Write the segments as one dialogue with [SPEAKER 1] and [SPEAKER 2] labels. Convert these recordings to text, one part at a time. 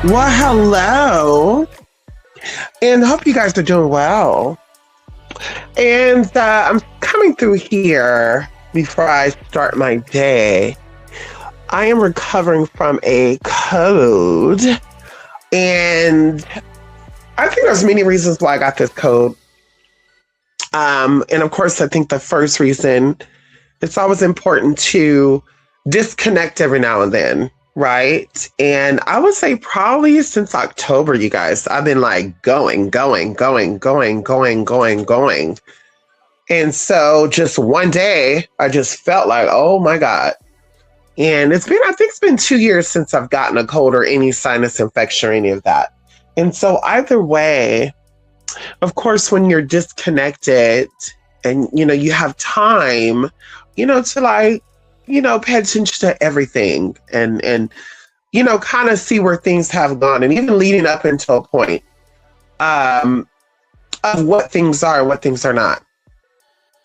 [SPEAKER 1] Well, hello, and hope you guys are doing well. And I'm coming through here before I start my day. I am recovering from a cold, and I think there's many reasons why I got this cold. And of course, I think the first reason it's always important to disconnect every now and then, right? And I would say probably since October, you guys, I've been like going. And so just one day, I just felt like, oh my God. And I think it's been 2 years since I've gotten a cold or any sinus infection or any of that. And so either way, of course, when you're disconnected and, you have time, to like, pay attention to everything and kind of see where things have gone and even leading up until a point of what things are and what things are not.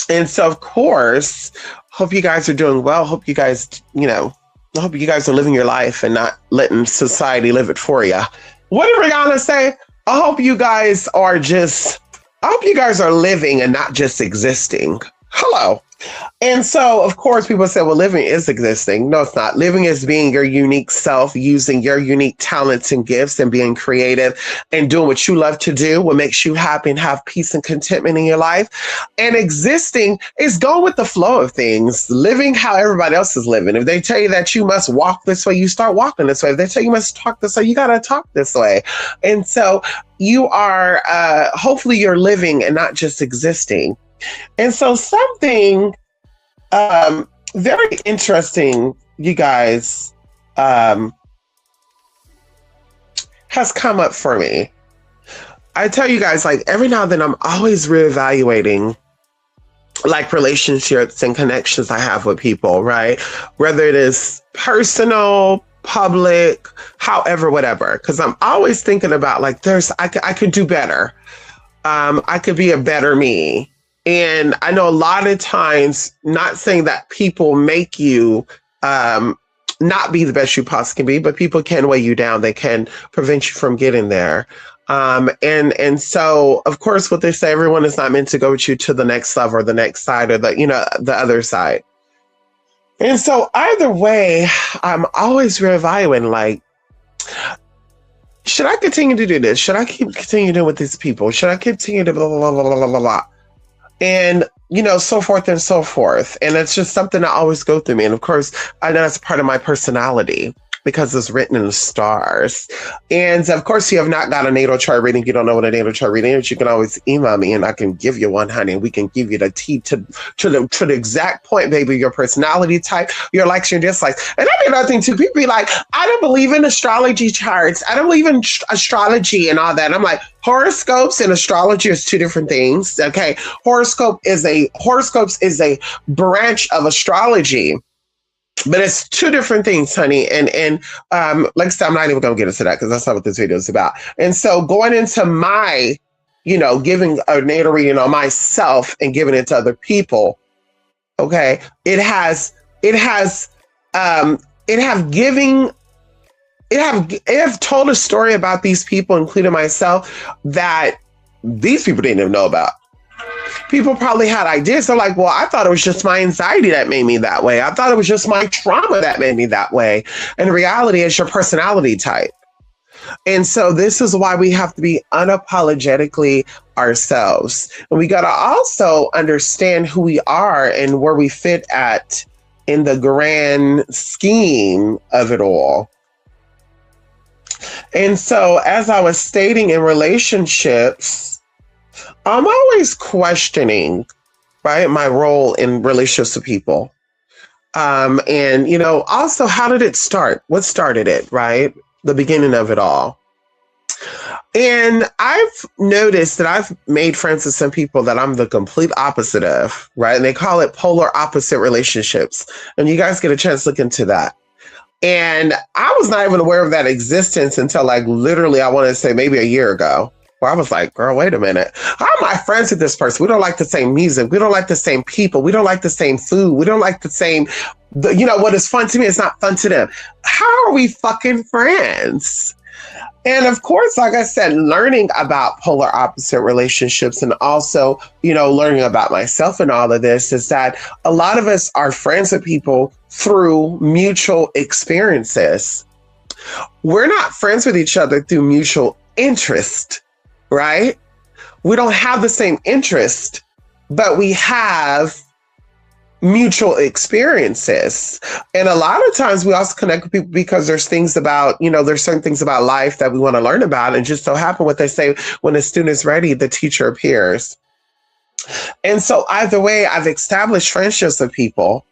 [SPEAKER 1] And so, of course, hope you guys are doing well. Hope you guys, I hope you guys are living your life and not letting society live it for you. What did Rihanna say? I hope you guys are living and not just existing. Hello. And so, of course, people say, well, living is existing. No, it's not. Living is being your unique self, using your unique talents and gifts and being creative and doing what you love to do, what makes you happy and have peace and contentment in your life. And existing is going with the flow of things, living how everybody else is living. If they tell you that you must walk this way, you start walking this way. If they tell you must talk this way, you got to talk this way. And so you are, hopefully you're living and not just existing. And so something very interesting, you guys, has come up for me. I tell you guys, like every now and then I'm always reevaluating like relationships and connections I have with people, right? Whether it is personal, public, however, whatever. Because I'm always thinking about like I could do better. I could be a better me. And I know a lot of times, not saying that people make you not be the best you possibly can be, but people can weigh you down. They can prevent you from getting there. And so, of course, what they say, everyone is not meant to go with you to the next level or the next side or the other side. And so either way, I'm always reevaluating, like, should I continue to do this? Should I continue doing with these people? Should I continue to blah, blah, blah, blah, blah, blah, blah? And, so forth and so forth. And it's just something that always go through me. And of course, I know that's part of my personality because it's written in the stars. And of course, you have not got a natal chart reading. You don't know what a natal chart reading is. You can always email me and I can give you one, honey. And we can give you the tea to the exact point, baby, your personality type, your likes, your dislikes. And I mean, another thing too, people be like, I don't believe in astrology charts. I don't believe in astrology and all that. And I'm like, horoscopes and astrology is two different things. Okay. Horoscopes is a branch of astrology. But it's two different things, honey. And like I said, I'm not even going to get into that because that's not what this video is about. And so going into my, giving a natal reading on myself and giving it to other people, okay, it have told a story about these people, including myself, that these people didn't even know about. People probably had ideas. They're like, well, I thought it was just my anxiety that made me that way. I thought it was just my trauma that made me that way. And in reality, it's your personality type. And so this is why we have to be unapologetically ourselves. And we got to also understand who we are and where we fit at in the grand scheme of it all. And so as I was stating, in relationships, I'm always questioning, right, my role in relationships with people. And, also, how did it start? What started it, right? The beginning of it all. And I've noticed that I've made friends with some people that I'm the complete opposite of, right? And they call it polar opposite relationships. And you guys get a chance to look into that. And I was not even aware of that existence until like literally, I want to say maybe a year ago. Where I was like, girl, wait a minute. How am I friends with this person? We don't like the same music. We don't like the same people. We don't like the same food. We don't like the same, what is fun to me is not fun to them. How are we fucking friends? And of course, like I said, learning about polar opposite relationships and also, learning about myself and all of this is that a lot of us are friends with people through mutual experiences. We're not friends with each other through mutual interest, right? We don't have the same interest, but we have mutual experiences. And a lot of times we also connect with people because there's things about, there's certain things about life that we want to learn about. And just so happen what they say, when the student is ready, the teacher appears. And so either way, I've established friendships with people,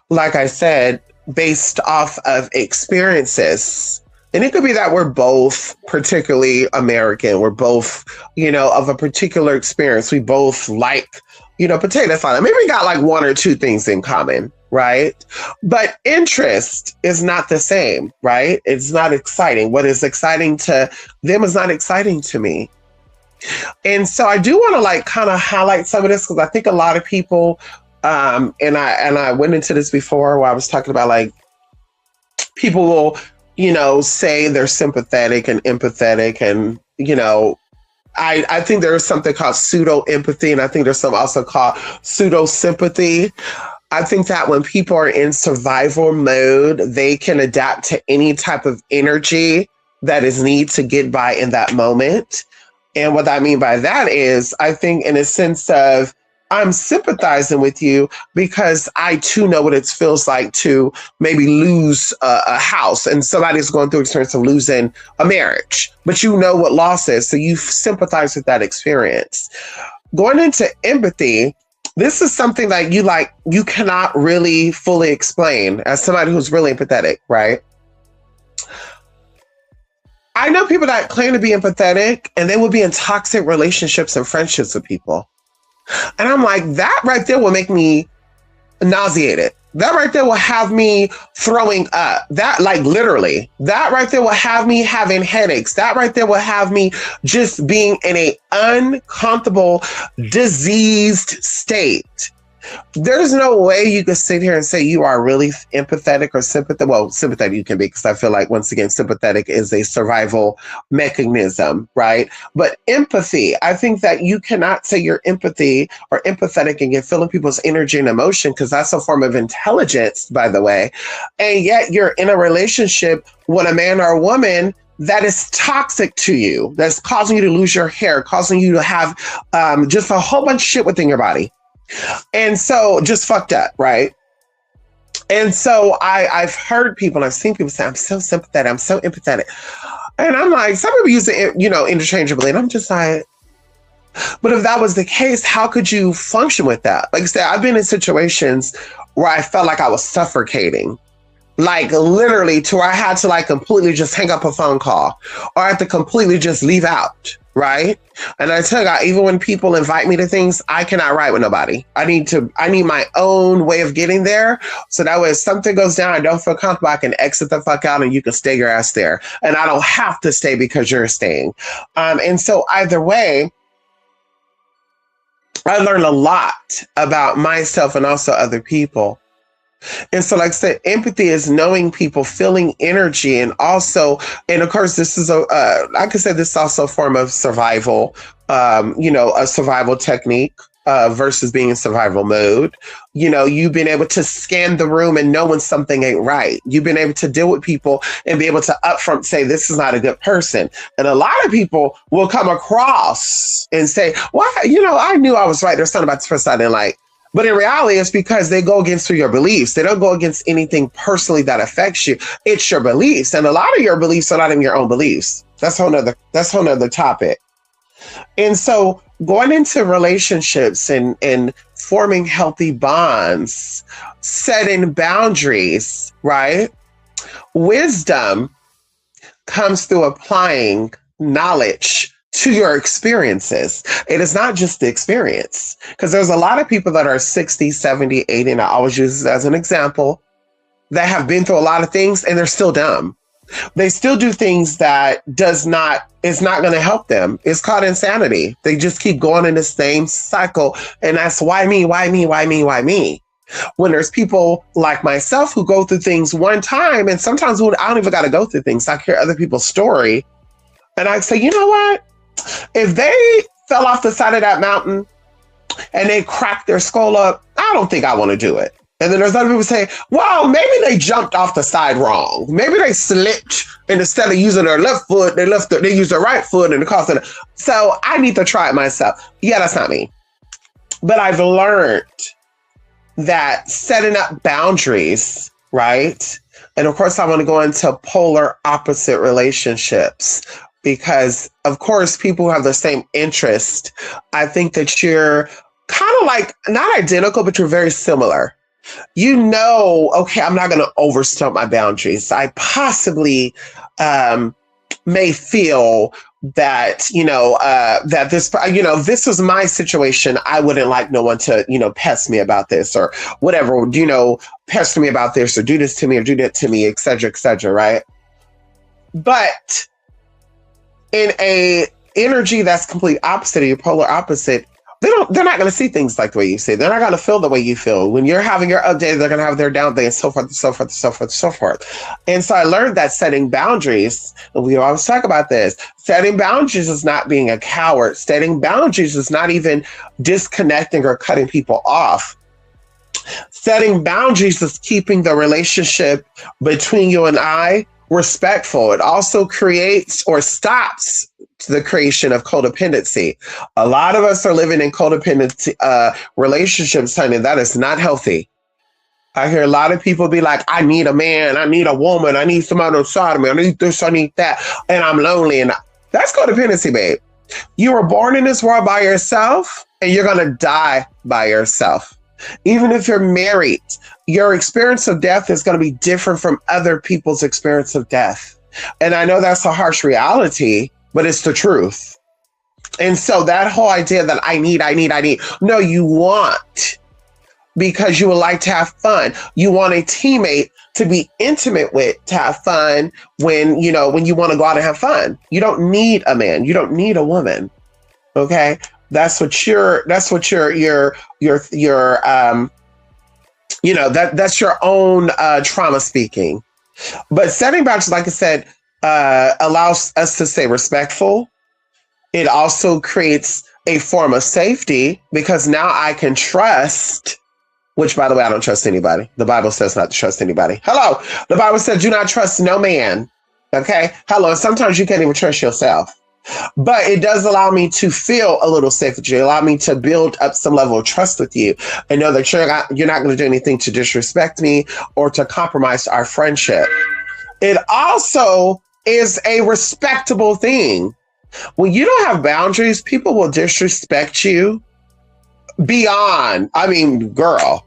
[SPEAKER 1] like I said, based off of experiences. And it could be that we're both particularly American. We're both, of a particular experience. We both like, potato salad. Maybe we got like one or two things in common, right? But interest is not the same, right? It's not exciting. What is exciting to them is not exciting to me. And so I do want to like kind of highlight some of this because I think a lot of people, and I went into this before where I was talking about like people will, say they're sympathetic and empathetic and, I think there is something called pseudo empathy, and I think there's something also called pseudo sympathy. I think that when people are in survival mode, they can adapt to any type of energy that is needed to get by in that moment. And what I mean by that is, I think in a sense of, I'm sympathizing with you because I too know what it feels like to maybe lose a house, and somebody's going through experience of losing a marriage, but you know what loss is. So you sympathize with that experience. Going into empathy, this is something that you cannot really fully explain as somebody who's really empathetic, right? I know people that claim to be empathetic and they will be in toxic relationships and friendships with people. And I'm like, that right there will make me nauseated. That right there will have me throwing up. That, like, literally, that right there will have me having headaches. That right there will have me just being in a uncomfortable, diseased state. There's no way you could sit here and say you are really empathetic or sympathetic. Well, sympathetic you can be, because I feel like, once again, sympathetic is a survival mechanism, right? But empathy, I think that you cannot say you're empathy or empathetic and get feeling people's energy and emotion, because that's a form of intelligence, by the way. And yet you're in a relationship with a man or a woman that is toxic to you, that's causing you to lose your hair, causing you to have just a whole bunch of shit within your body. And so just fucked up, right? And so I've heard people, and I've seen people say, I'm so sympathetic, I'm so empathetic. And I'm like, some people use it, interchangeably. And I'm just like, but if that was the case, how could you function with that? Like I said, I've been in situations where I felt like I was suffocating. Like literally to where I had to like completely just hang up a phone call, or I had to completely just leave out, right? And I tell you, even when people invite me to things, I cannot write with nobody. I need my own way of getting there. So that way if something goes down, I don't feel comfortable, I can exit the fuck out and you can stay your ass there. And I don't have to stay because you're staying. And so either way, I learned a lot about myself and also other people. And so, like I said, empathy is knowing people, feeling energy, and also, and of course, this is I could say this is also a form of survival, a survival technique versus being in survival mode. You've been able to scan the room and know when something ain't right. You've been able to deal with people and be able to upfront say, this is not a good person. And a lot of people will come across and say, well, I knew I was right. There's something about this person I didn't like. But in reality, it's because they go against your beliefs. They don't go against anything personally that affects you. It's your beliefs. And a lot of your beliefs are not even your own beliefs. That's a whole nother topic. And so going into relationships and forming healthy bonds, setting boundaries, right? Wisdom comes through applying knowledge to your experiences. It is not just the experience, because there's a lot of people that are 60, 70, 80, and I always use this as an example, that have been through a lot of things and they're still dumb. They still do things that is not going to help them. It's called insanity. They just keep going in the same cycle. And that's why me? When there's people like myself who go through things one time, and sometimes I don't even got to go through things. I hear other people's story, and I say, you know what? If they fell off the side of that mountain and they cracked their skull up, I don't think I want to do it. And then there's other people say, well, maybe they jumped off the side wrong. Maybe they slipped, and instead of using their left foot, they used their right foot and it caused it. So I need to try it myself. Yeah, that's not me. But I've learned that setting up boundaries, right? And of course, I want to go into polar opposite relationships because, of course, people who have the same interest, I think that you're kind of like, not identical, but you're very similar. You know, okay, I'm not going to overstep my boundaries. I possibly may feel that, that this is my situation. I wouldn't like no one to, pest me about this or whatever, pester me about this or do this to me or do that to me, et cetera, right? But in a energy that's complete opposite of your polar opposite, they're not going to see things like the way you see. They're not going to feel the way you feel. When you're having your up day, they're going to have their down day, and so forth, and so forth, and so forth, and so forth. And so I learned that setting boundaries, and we always talk about this, setting boundaries is not being a coward. Setting boundaries is not even disconnecting or cutting people off. Setting boundaries is keeping the relationship between you and I respectful. It also creates or stops the creation of codependency. A lot of us are living in codependency relationships, honey. That is not healthy. I hear a lot of people be like, I need a man, I need a woman, I need somebody on side of me, I need this, I need that, and I'm lonely. And that's codependency, babe. You were born in this world by yourself, and you're going to die by yourself. Even if you're married, your experience of death is going to be different from other people's experience of death. And I know that's a harsh reality, but it's the truth. And so that whole idea that I need, no, you want, because you would like to have fun. You want a teammate to be intimate with, to have fun when you want to go out and have fun. You don't need a man. You don't need a woman. Okay. That's what that's your own trauma speaking. But setting boundaries, like I said, allows us to stay respectful. It also creates a form of safety because now I can trust, which, by the way, I don't trust anybody. The Bible says not to trust anybody. Hello. The Bible says do not trust no man. Okay. Hello. And sometimes you can't even trust yourself. But it does allow me to feel a little safe with you. Allow me to build up some level of trust with you and know that you're not going to do anything to disrespect me or to compromise our friendship. It also is a respectable thing. When you don't have boundaries, people will disrespect you beyond. I mean, girl,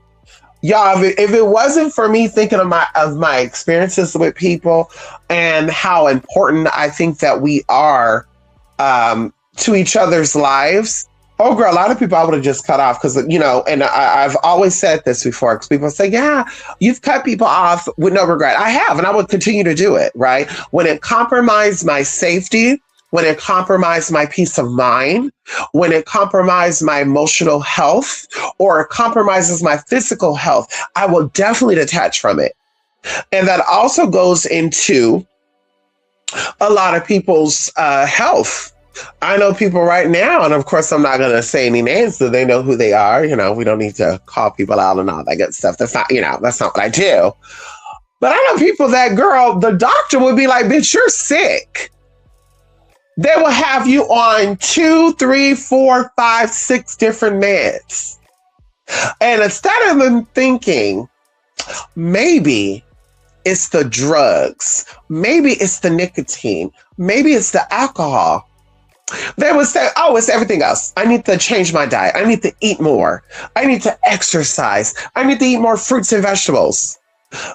[SPEAKER 1] y'all, if it wasn't for me thinking of my experiences with people and how important I think that we are to each other's lives. Oh, girl, a lot of people I would have just cut off because, and I've always said this before because people say, yeah, you've cut people off with no regret. I have, and I would continue to do it, right? When it compromised my safety, when it compromised my peace of mind, when it compromised my emotional health, or it compromises my physical health, I will definitely detach from it. And that also goes into a lot of people's health. I know people right now, and of course, I'm not going to say any names so they know who they are. We don't need to call people out and all that good stuff. That's not, that's not what I do. But I know people that, girl, the doctor would be like, bitch, you're sick. They will have you on 2, 3, 4, 5, 6 different meds. And instead of them thinking, maybe it's the drugs, maybe it's the nicotine, maybe it's the alcohol, they would say, oh, it's everything else. I need to change my diet. I need to eat more. I need to exercise. I need to eat more fruits and vegetables.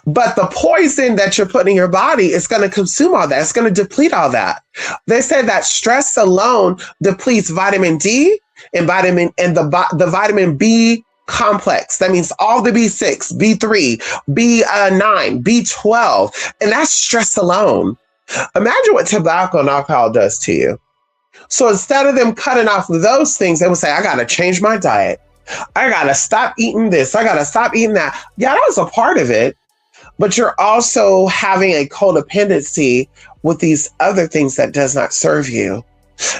[SPEAKER 1] But the poison that you're putting in your body is going to consume all that. It's going to deplete all that. They say that stress alone depletes vitamin D and the vitamin B complex. That means all the B6, B3, B9, B12, and that's stress alone. Imagine what tobacco and alcohol does to you. So instead of them cutting off those things, they would say, I got to change my diet. I gotta stop eating this. I gotta stop eating that. Yeah, that was a part of it. But you're also having a codependency with these other things that does not serve you.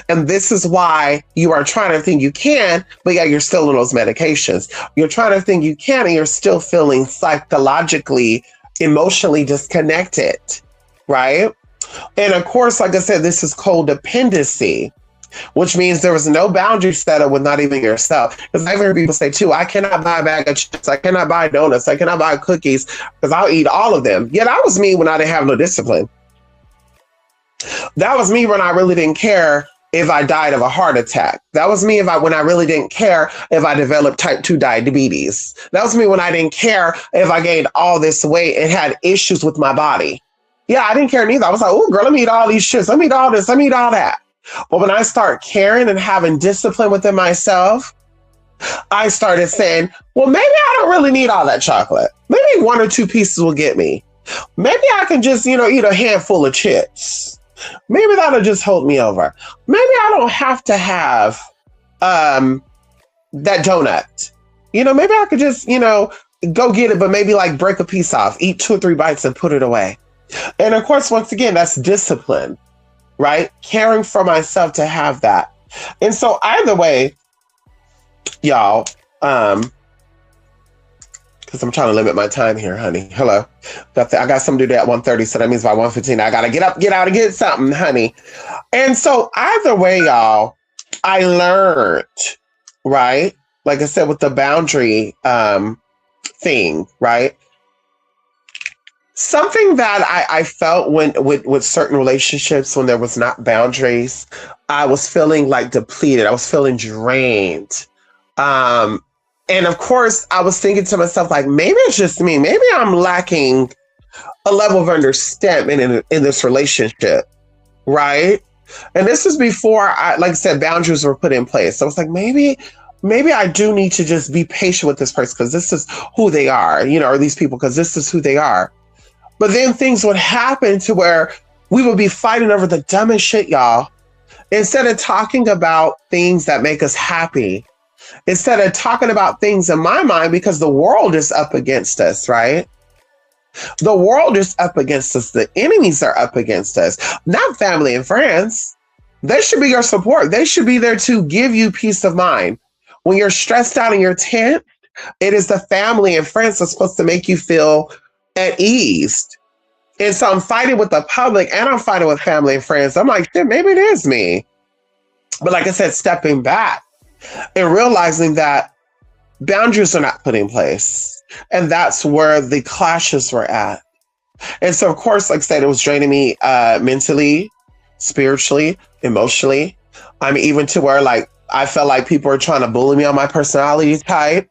[SPEAKER 1] And this is why you are trying to think you can, but yeah, you're still on those medications. You're trying to think you can, and you're still feeling psychologically, emotionally disconnected, right? And of course, like I said, this is codependency, which means there was no boundary set up with not even yourself. Because I've heard people say too, I cannot buy a bag of chips, I cannot buy donuts, I cannot buy cookies because I'll eat all of them. Yeah, that was me when I didn't have no discipline. That was me when I really didn't care if I died of a heart attack. That was me when I really didn't care if I developed type 2 diabetes. That was me when I didn't care if I gained all this weight and had issues with my body. Yeah, I didn't care neither. I was like, oh, girl, let me eat all these shits. Let me eat all this. Let me eat all that. But when I start caring and having discipline within myself, I started saying, well, maybe I don't really need all that chocolate. Maybe 1 or 2 pieces will get me. Maybe I can just, eat a handful of chips. Maybe that'll just hold me over. Maybe I don't have to have that donut. Maybe I could just, go get it, but maybe like break a piece off, eat 2 or 3 bites and put it away. And of course, once again, that's discipline, right? Caring for myself to have that. And so either way, y'all, because I'm trying to limit my time here, honey. Hello. I got something to do at 1:30, so that means by 1:15, I got to get up, get out, and get something, honey. And so either way, y'all, I learned, right? Like I said, with the boundary thing, right? Something that I felt with certain relationships, when there was not boundaries, I was feeling like depleted. I was feeling drained. And of course, I was thinking to myself, like, maybe it's just me. Maybe I'm lacking a level of understanding in this relationship, right? And this is before like I said, boundaries were put in place. So I was like, maybe I do need to just be patient with this person because this is who they are, or these people because this is who they are. But then things would happen to where we would be fighting over the dumbest shit, y'all. Instead of talking about things that make us happy, instead of talking about things in my mind, because the world is up against us, right? The world is up against us. The enemies are up against us, not family and friends. They should be your support. They should be there to give you peace of mind. When you're stressed out in your tent, it is the family and friends that's supposed to make you feel at ease. And so I'm fighting with the public and I'm fighting with family and friends. I'm like, shit, maybe it is me. But like I said, stepping back and realizing that boundaries are not put in place. And that's where the clashes were at. And so, of course, like I said, it was draining me mentally, spiritually, emotionally. Even to where like I felt like people were trying to bully me on my personality type,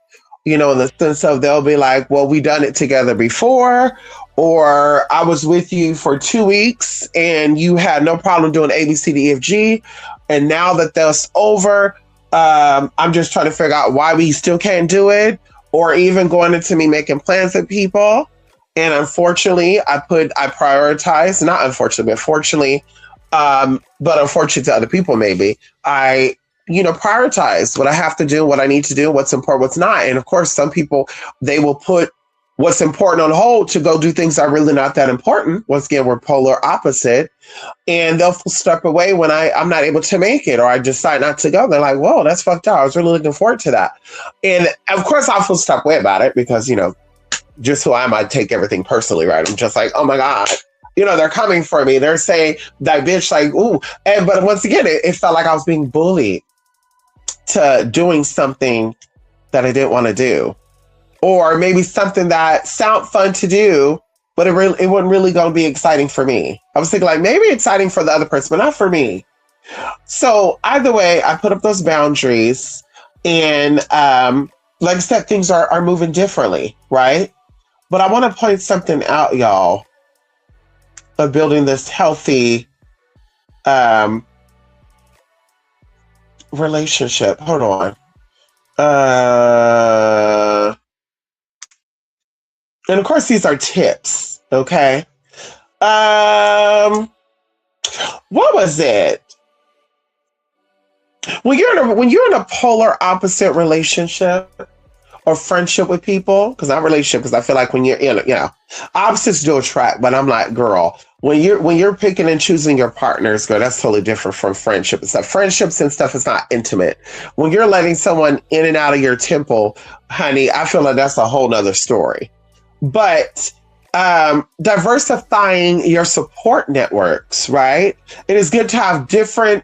[SPEAKER 1] in the sense of they'll be like, well, we done it together before, or I was with you for 2 weeks and you had no problem doing A, B, C, D, E, F, G. And now that that's over, I'm just trying to figure out why we still can't do it, or even going into me making plans with people. And unfortunately, I prioritize, not unfortunately, but fortunately, but unfortunately to other people, maybe I, prioritize what I have to do, what I need to do, what's important, what's not. And of course, some people, they will put what's important on hold to go do things that are really not that important. Once again, we're polar opposite. And they'll step away when I'm not able to make it, or I decide not to go. They're like, whoa, that's fucked up. I was really looking forward to that. And of course, I'll feel stuck away about it because, just who I am, I take everything personally, right? I'm just like, oh my God. They're coming for me. They're saying that bitch, like, ooh. But once again, it felt like I was being bullied to doing something that I didn't want to do. Or maybe something that sound fun to do, but it wasn't really going to be exciting for me. I was thinking like maybe exciting for the other person, but not for me. So either way, I put up those boundaries, and like I said, things are moving differently, right? But I want to point something out, y'all, of building this healthy relationship. Hold on. And of course, these are tips, okay? What was it? when you're in a polar opposite relationship or friendship with people, because not relationship, because I feel like when you're in, opposites do attract. But I'm like, girl, when you're picking and choosing your partners, girl, that's totally different from friendship and stuff. Friendships and stuff is not intimate. When you're letting someone in and out of your temple, honey, I feel like that's a whole nother story. But diversifying your support networks, right? It is good to have different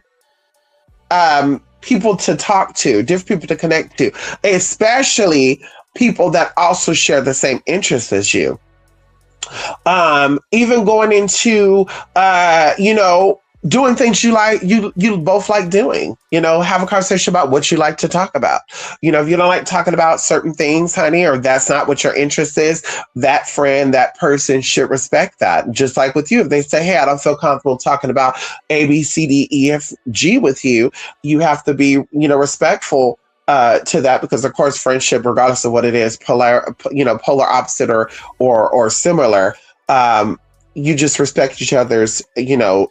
[SPEAKER 1] people to talk to, different people to connect to, especially people that also share the same interests as you. Even going into, doing things you like, you both like doing, have a conversation about what you like to talk about. If you don't like talking about certain things, honey, or that's not what your interest is, that friend, that person should respect that. Just like with you, if they say, hey, I don't feel comfortable talking about A, B, C, D, E, F, G with you, you have to be, respectful to that, because of course friendship, regardless of what it is, polar opposite or similar, you just respect each other's,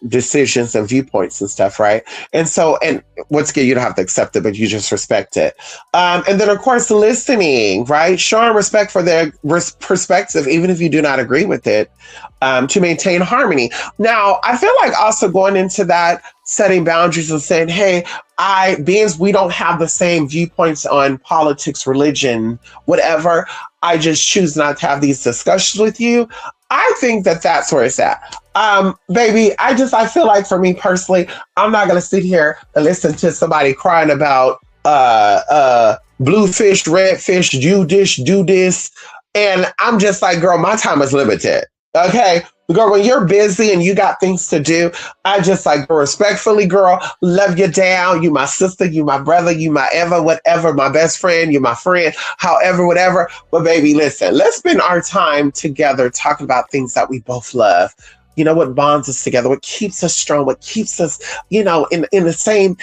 [SPEAKER 1] decisions and viewpoints and stuff, right? And once again, you don't have to accept it, but you just respect it. And then, of course, listening, right? Showing respect for their perspective, even if you do not agree with it, to maintain harmony. Now, I feel like also going into that, setting boundaries and saying, hey, being we don't have the same viewpoints on politics, religion, whatever, I just choose not to have these discussions with you. I think that's where it's at. Baby, I feel like for me personally, I'm not going to sit here and listen to somebody crying about blue fish, red fish, do this. And I'm just like, girl, my time is limited. Okay. Girl, when you're busy and you got things to do, I just like, respectfully, girl, love you down. You my sister, you my brother, you my ever, whatever, my best friend, you my friend, however, whatever. But baby, listen, let's spend our time together talking about things that we both love. What bonds us together, what keeps us strong, what keeps us, in the same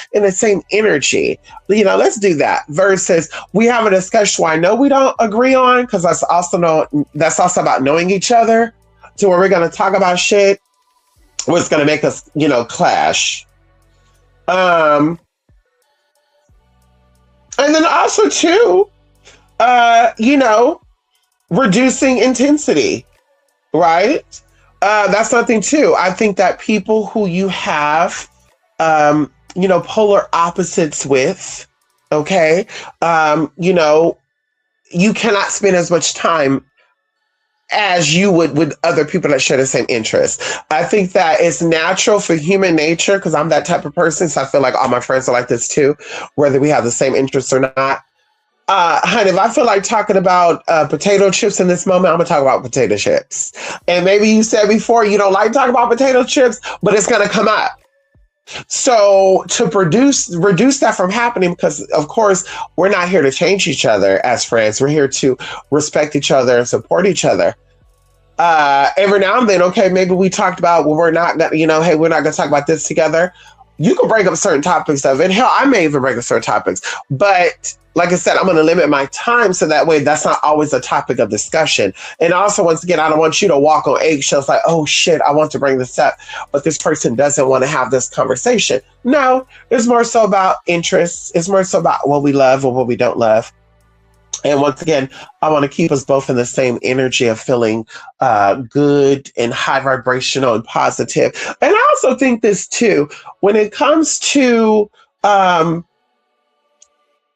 [SPEAKER 1] energy. Let's do that versus we have a discussion where I know we don't agree on, because that's also about knowing each other, to where we're going to talk about shit what's going to make us, clash. And then also too, reducing intensity, right? That's something too. I think that people who you have, polar opposites with, okay, you cannot spend as much time as you would with other people that share the same interests. I think that it's natural for human nature, because I'm that type of person, so I feel like all my friends are like this too, whether we have the same interests or not. Honey, if I feel like talking about potato chips in this moment, I'm gonna talk about potato chips. And maybe you said before you don't like talking about potato chips, but it's gonna come up. So to reduce that from happening, because of course we're not here to change each other as friends. We're here to respect each other and support each other. Every now and then, okay, maybe we talked about, well, we're not, hey, we're not gonna talk about this together. You can bring up certain topics of it. Hell, I may even bring up certain topics, but like I said, I'm going to limit my time so that way that's not always a topic of discussion. And also, once again, I don't want you to walk on eggshells like, oh shit, I want to bring this up, but this person doesn't want to have this conversation. No, it's more so about interests. It's more so about what we love or what we don't love. And once again, I want to keep us both in the same energy of feeling good and high vibrational and positive. And I also think this too, when it comes to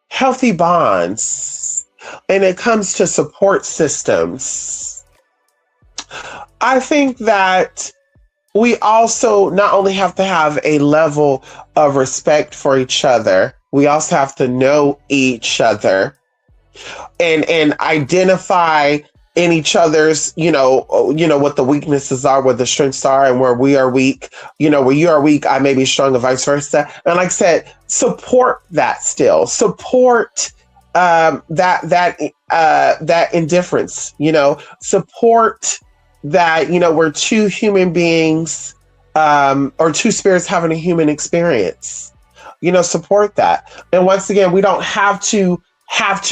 [SPEAKER 1] healthy bonds and it comes to support systems, I think that we also not only have to have a level of respect for each other, we also have to know each other and identify in each other's, what the weaknesses are, what the strengths are, and where we are weak, where you are weak, I may be strong, and vice versa. And like I said, support that still. Support that indifference, support that, we're two human beings, or two spirits having a human experience, support that. And once again, we don't have to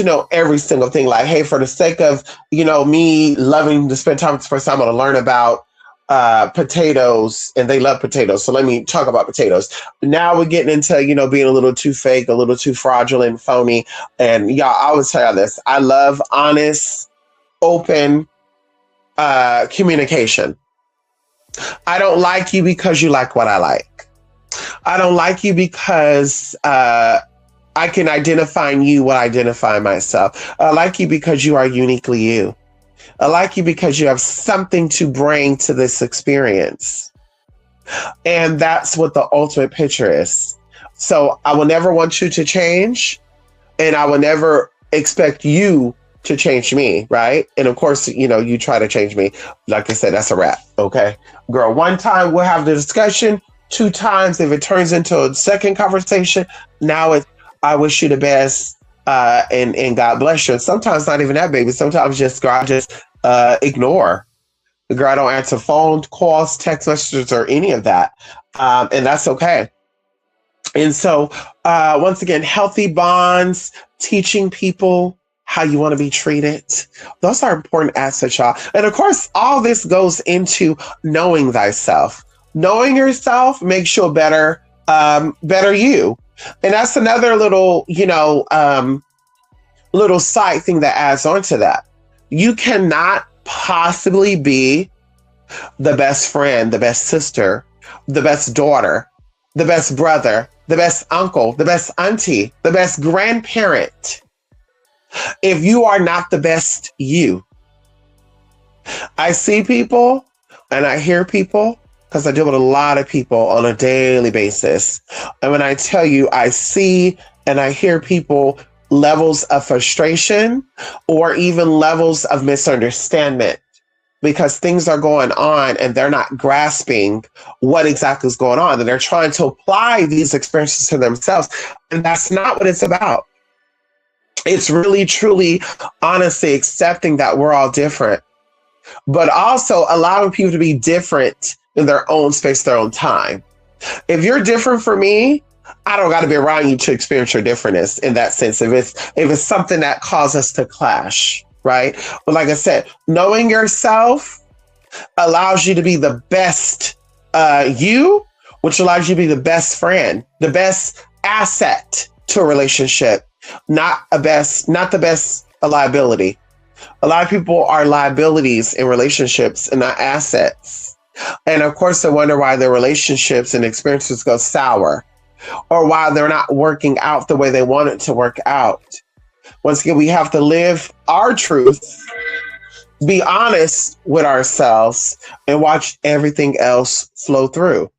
[SPEAKER 1] know every single thing. Like, hey, for the sake of, me loving to spend time with this person, I'm going to learn about potatoes, and they love potatoes. So let me talk about potatoes. Now we're getting into, being a little too fake, a little too fraudulent, phony. And y'all, I will tell you this. I love honest, open communication. I don't like you because you like what I like. I don't like you because I can identify in you what I identify in myself. I like you because you are uniquely you. I like you because you have something to bring to this experience. And that's what the ultimate picture is. So I will never want you to change, and I will never expect you to change me, right? And of course, you try to change me. Like I said, that's a wrap, okay? Girl, one time we'll have the discussion, 2 times, if it turns into a second conversation, now it's, I wish you the best, and God bless you. And sometimes not even that, baby. Sometimes just God just ignore. The girl don't answer phone calls, text messages, or any of that. And that's okay. And so, once again, healthy bonds, teaching people how you want to be treated. Those are important assets, y'all. And of course, all this goes into knowing thyself. Knowing yourself makes you a better you. And that's another little, little side thing that adds on to that. You cannot possibly be the best friend, the best sister, the best daughter, the best brother, the best uncle, the best auntie, the best grandparent if you are not the best you. I see people and I hear people, because I deal with a lot of people on a daily basis. And when I tell you, I see and I hear people levels of frustration or even levels of misunderstanding because things are going on and they're not grasping what exactly is going on. And they're trying to apply these experiences to themselves. And that's not what it's about. It's really, truly, honestly accepting that we're all different, but also allowing people to be different in their own space, their own time. If you're different from me, I don't got to be around you to experience your differentness in that sense. If it's something that causes us to clash, right? But like I said, knowing yourself allows you to be the best you, which allows you to be the best friend, the best asset to a relationship, not the best liability. A lot of people are liabilities in relationships and not assets. And of course, they wonder why their relationships and experiences go sour, or why they're not working out the way they want it to work out. Once again, we have to live our truth, be honest with ourselves, and watch everything else flow through.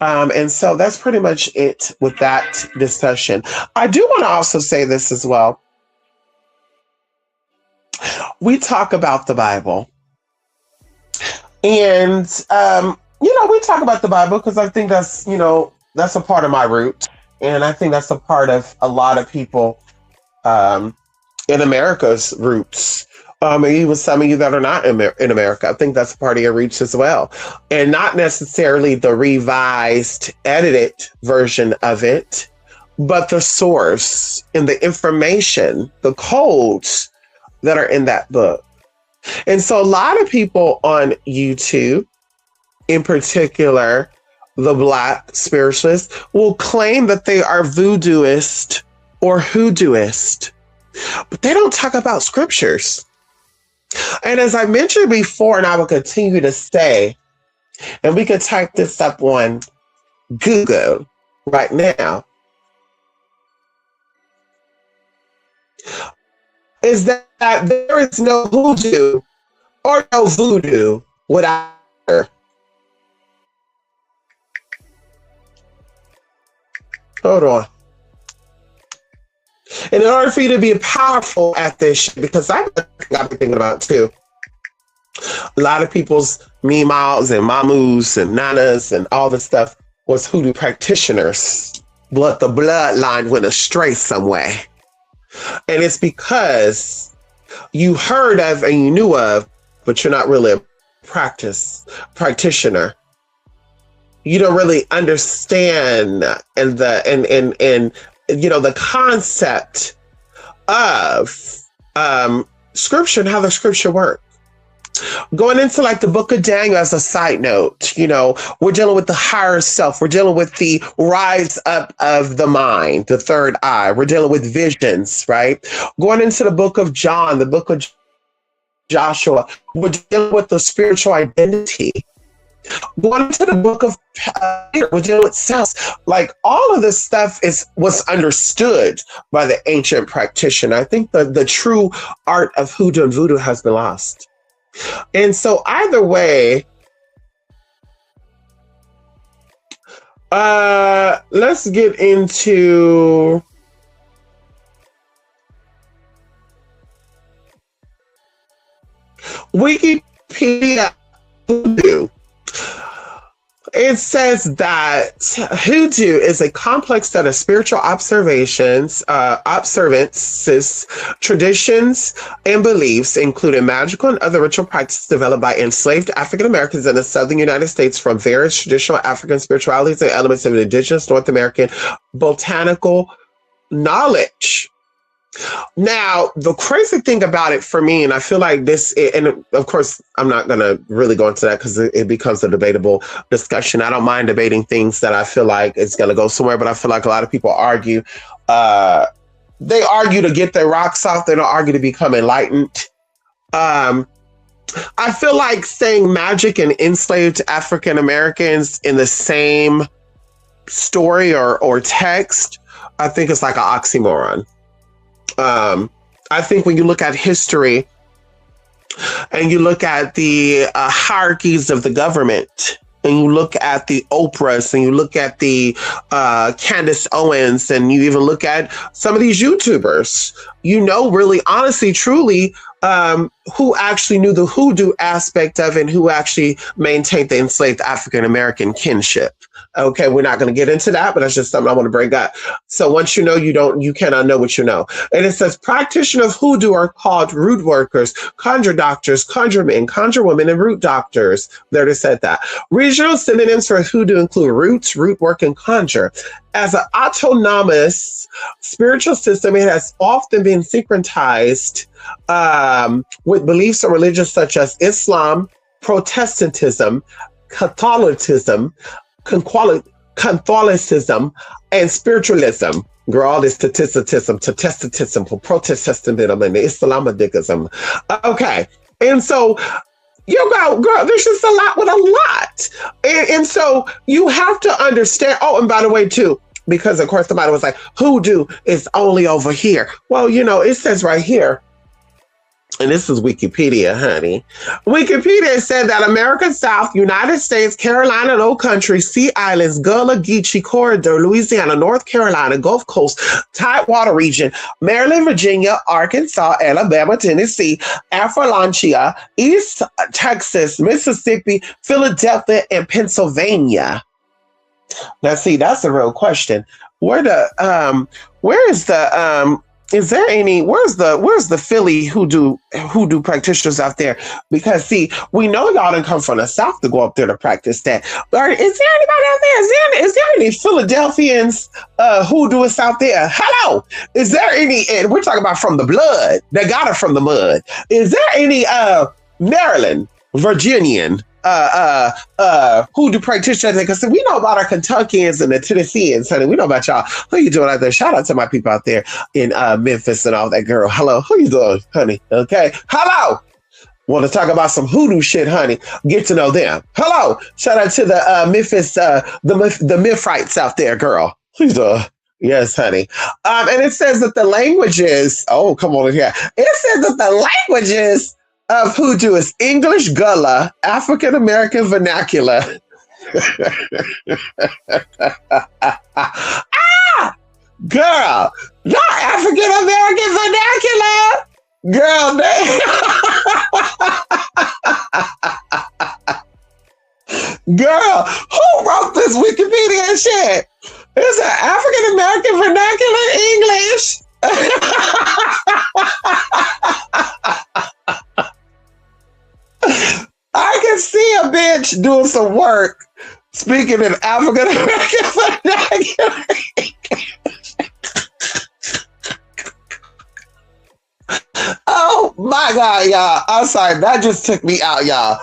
[SPEAKER 1] And so that's pretty much it with that discussion. I do want to also say this as well. We talk about the Bible. And, we talk about the Bible because I think that's, that's a part of my root. And I think that's a part of a lot of people in America's roots. Even some of you that are not in America, I think that's part of your roots as well. And not necessarily the revised, edited version of it, but the source and the information, the codes that are in that book. And so a lot of people on YouTube, in particular, the Black spiritualists, will claim that they are voodooist or hoodooist, but they don't talk about scriptures. And as I mentioned before, and I will continue to say, and we can type this up on Google right now, is that there is no hoodoo or no voodoo without her. Hold on. And in order for you to be powerful at this shit, because I've been thinking about too, a lot of people's meemaws and mamus and nanas and all this stuff was hoodoo practitioners. But the bloodline went astray some way. And it's because you heard of and you knew of, but you're not really a practitioner. You don't really understand the concept of scripture and how the scripture works. Going into like the book of Daniel as a side note, we're dealing with the higher self. We're dealing with the rise up of the mind, the third eye. We're dealing with visions, right? Going into the book of John, the book of Joshua, we're dealing with the spiritual identity. Going into the book of Peter, we're dealing with cells. Like all of this stuff was understood by the ancient practitioner. I think the true art of hoodoo and voodoo has been lost. And so either way, let's get into Wikipedia Hoodoo. It says that hoodoo is a complex set of spiritual observances, traditions, and beliefs, including magical and other ritual practices developed by enslaved African Americans in the southern United States from various traditional African spiritualities and elements of indigenous North American botanical knowledge. Now, the crazy thing about it for me, and I feel like this, and of course, I'm not going to really go into that because it becomes a debatable discussion. I don't mind debating things that I feel like it's going to go somewhere, but I feel like a lot of people argue. They argue to get their rocks off. They don't argue to become enlightened. I feel like saying magic and enslaved African Americans in the same story or text, I think it's like an oxymoron. I think when you look at history and you look at the hierarchies of the government, and you look at the Oprahs, and you look at the Candace Owens, and you even look at some of these YouTubers, really, honestly, truly, who actually knew the hoodoo aspect of it and who actually maintained the enslaved African American kinship. Okay, we're not going to get into that, but that's just something I want to bring up. So once you know, you cannot know what you know. And it says practitioners of hoodoo are called root workers, conjure doctors, conjure men, conjure women, and root doctors. There it said that. Regional synonyms for hoodoo include roots, root work, and conjure. As an autonomous spiritual system, it has often been synchronized with beliefs or religions such as Islam, Protestantism, Catholicism, Catholicism, and spiritualism. Girl, all this statisticism, Protestantism, and Islamicism. Okay. And so, girl, there's just a lot with a lot. And so you have to understand. Oh, and by the way, too, because of course somebody was like, hoodoo is only over here. Well, it says right here, and this is Wikipedia, honey. Wikipedia said that America South, United States, Carolina, Low Country, Sea Islands, Gullah Geechee Corridor, Louisiana, North Carolina, Gulf Coast, Tidewater region, Maryland, Virginia, Arkansas, Alabama, Tennessee, Appalachia, East Texas, Mississippi, Philadelphia, and Pennsylvania. Now, see, that's the real question. Where's the Philly hoodoo practitioners out there? Because see, we know y'all didn't come from the South to go up there to practice that. Or is there anybody out there? Is there any Philadelphians hoodooists out there? Hello, is there any? And we're talking about from the blood. They got it from the mud. Is there any Maryland, Virginian hoodoo practitioners? Because we know about our Kentuckians and the Tennesseans, honey. We know about y'all. How you doing out there? Shout out to my people out there in Memphis and all that, girl. Hello, how you doing, honey? Okay, hello. Want to talk about some hoodoo shit, honey? Get to know them. Hello, shout out to the Memphis, the Memphites out there, girl. Please, yes, honey. And it says that the languages. Oh, come on in here. It says that the languages of hoodoo is English, Gullah, African American vernacular. Girl, not African American vernacular. Girl, girl, who wrote this Wikipedia shit? It's an African American vernacular English. I can see a bitch doing some work speaking in African American vernacular. Oh my God, y'all. I'm sorry. That just took me out, y'all.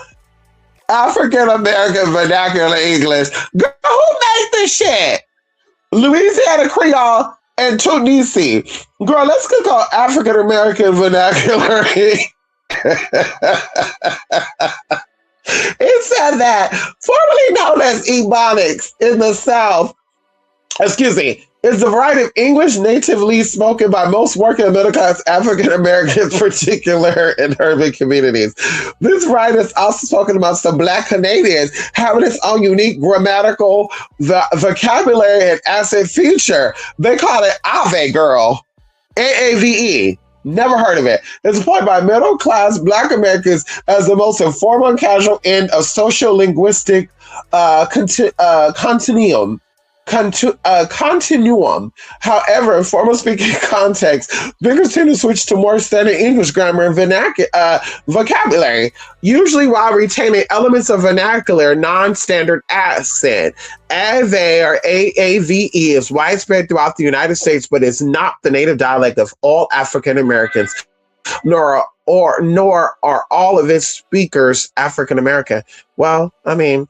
[SPEAKER 1] African American vernacular English. Girl, who made this shit? Louisiana Creole and Tunisi. Girl, let's go call African American vernacular. It said that formerly known as Ebonics in the South, excuse me, is the variety of English natively spoken by most working and middle class African Americans, particular in urban communities. This variety is also spoken amongst the Black Canadians, having its own unique grammatical vocabulary and accent feature. They call it Ave, girl. AAVE. Never heard of it. It's employed by middle class Black Americans as the most informal and casual end of social linguistic continuum. Continuum. However, in formal speaking context, speakers tend to switch to more standard English grammar and vocabulary, usually while retaining elements of vernacular non-standard accent. AVE or AAVE is widespread throughout the United States, but is not the native dialect of all African Americans, nor are all of its speakers African American. Well, I mean,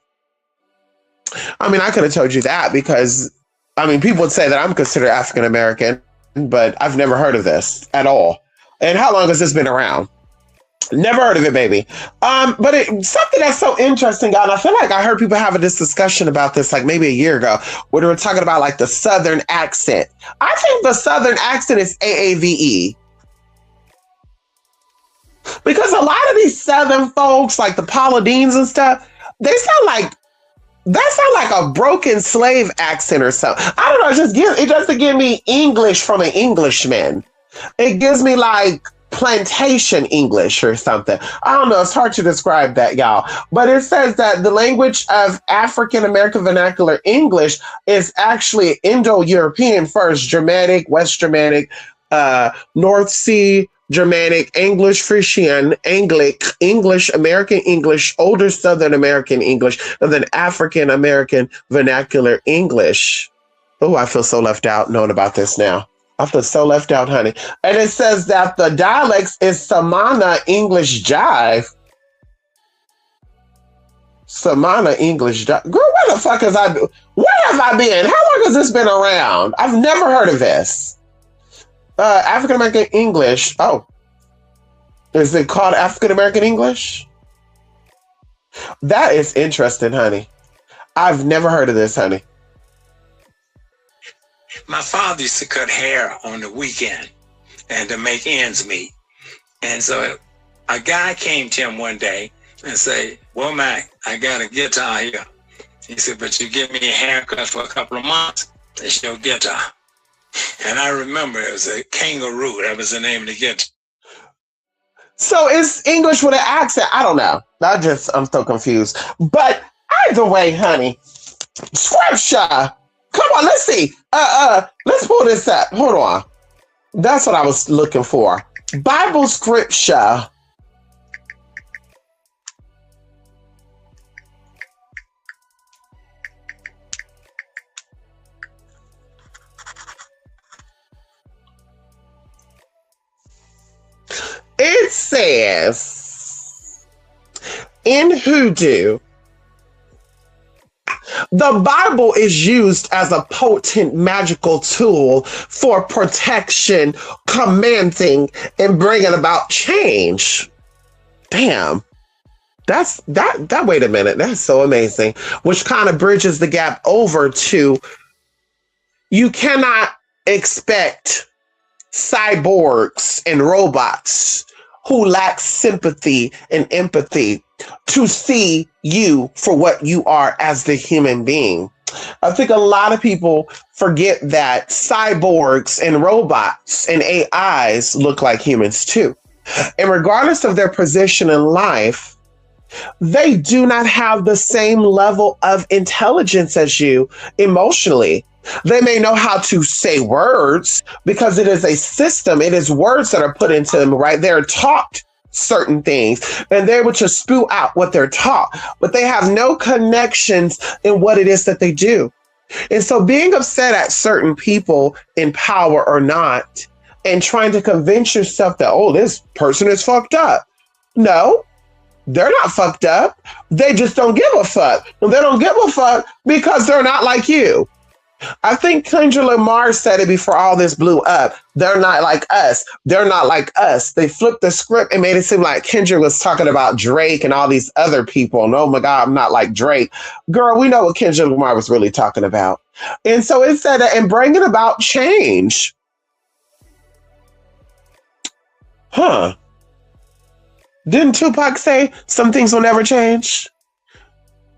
[SPEAKER 1] I could have told you that because, people would say that I'm considered African American, but I've never heard of this at all. And how long has this been around? Never heard of it, baby. But it's something that's so interesting, God. And I feel like I heard people having this discussion about this like maybe a year ago, where they were talking about like the Southern accent. I think the Southern accent is AAVE. Because a lot of these Southern folks, like the Paula Deans and stuff, they sound like a broken slave accent or something. I don't know. It doesn't give me English from an Englishman. It gives me like plantation English or something. I don't know. It's hard to describe that, y'all. But it says that the language of African American vernacular English is actually Indo-European first, Germanic, West Germanic, North Sea Germanic, English, Frisian, Anglic, English, American English, older Southern American English, and then African American vernacular English. Oh, I feel so left out knowing about this now. I feel so left out, honey. And it says that the dialects is Samana English Jive. Samana English Jive. Girl, where the fuck where have I been? How long has this been around? I've never heard of this. African American English. Oh, is it called African American English? That is interesting, honey. I've never heard of this, honey.
[SPEAKER 2] My father used to cut hair on the weekend and to make ends meet. And so a guy came to him one day and said, "Well, Mac, I got a guitar here." He said, "But you give me a haircut for a couple of months, it's your guitar." And I remember it was a Kangaroo. That was the name of the guitar.
[SPEAKER 1] So it's English with an accent. I don't know. I'm so confused. But either way, honey, scripture. Come on, let's see. Let's pull this up. Hold on. That's what I was looking for. Bible scripture. It says in Hoodoo, the Bible is used as a potent magical tool for protection, commanding, and bringing about change. Damn. That wait a minute. That's so amazing. Which kind of bridges the gap over to you cannot expect cyborgs and robots who lack sympathy and empathy to see you for what you are as the human being. I think a lot of people forget that cyborgs and robots and AIs look like humans too. And regardless of their position in life, they do not have the same level of intelligence as you emotionally. They may know how to say words because it is a system. It is words that are put into them, right? They're taught certain things and they're able to spew out what they're taught, but they have no connections in what it is that they do. And so being upset at certain people in power or not, and trying to convince yourself that, oh, this person is fucked up. No, they're not fucked up. They just don't give a fuck. And they don't give a fuck because they're not like you. I think Kendrick Lamar said it before all this blew up. They're not like us. They're not like us. They flipped the script and made it seem like Kendrick was talking about Drake and all these other people. And oh my God, I'm not like Drake. Girl, we know what Kendrick Lamar was really talking about. And so it said that and bringing about change. Huh. Didn't Tupac say some things will never change?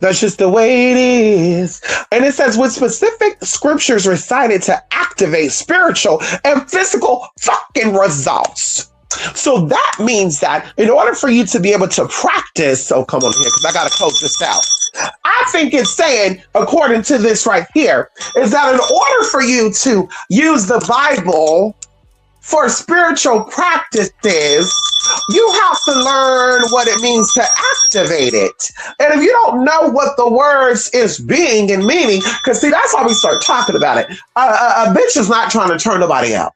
[SPEAKER 1] That's just the way it is. And it says, with specific scriptures recited to activate spiritual and physical fucking results. So that means that in order for you to be able to practice, oh, come on here, because I got to close this out. I think it's saying, according to this right here, is that in order for you to use the Bible for spiritual practices, you have to learn what it means to activate it. And if you don't know what the words is being and meaning, because see, that's how we start talking about it. A bitch is not trying to turn nobody out.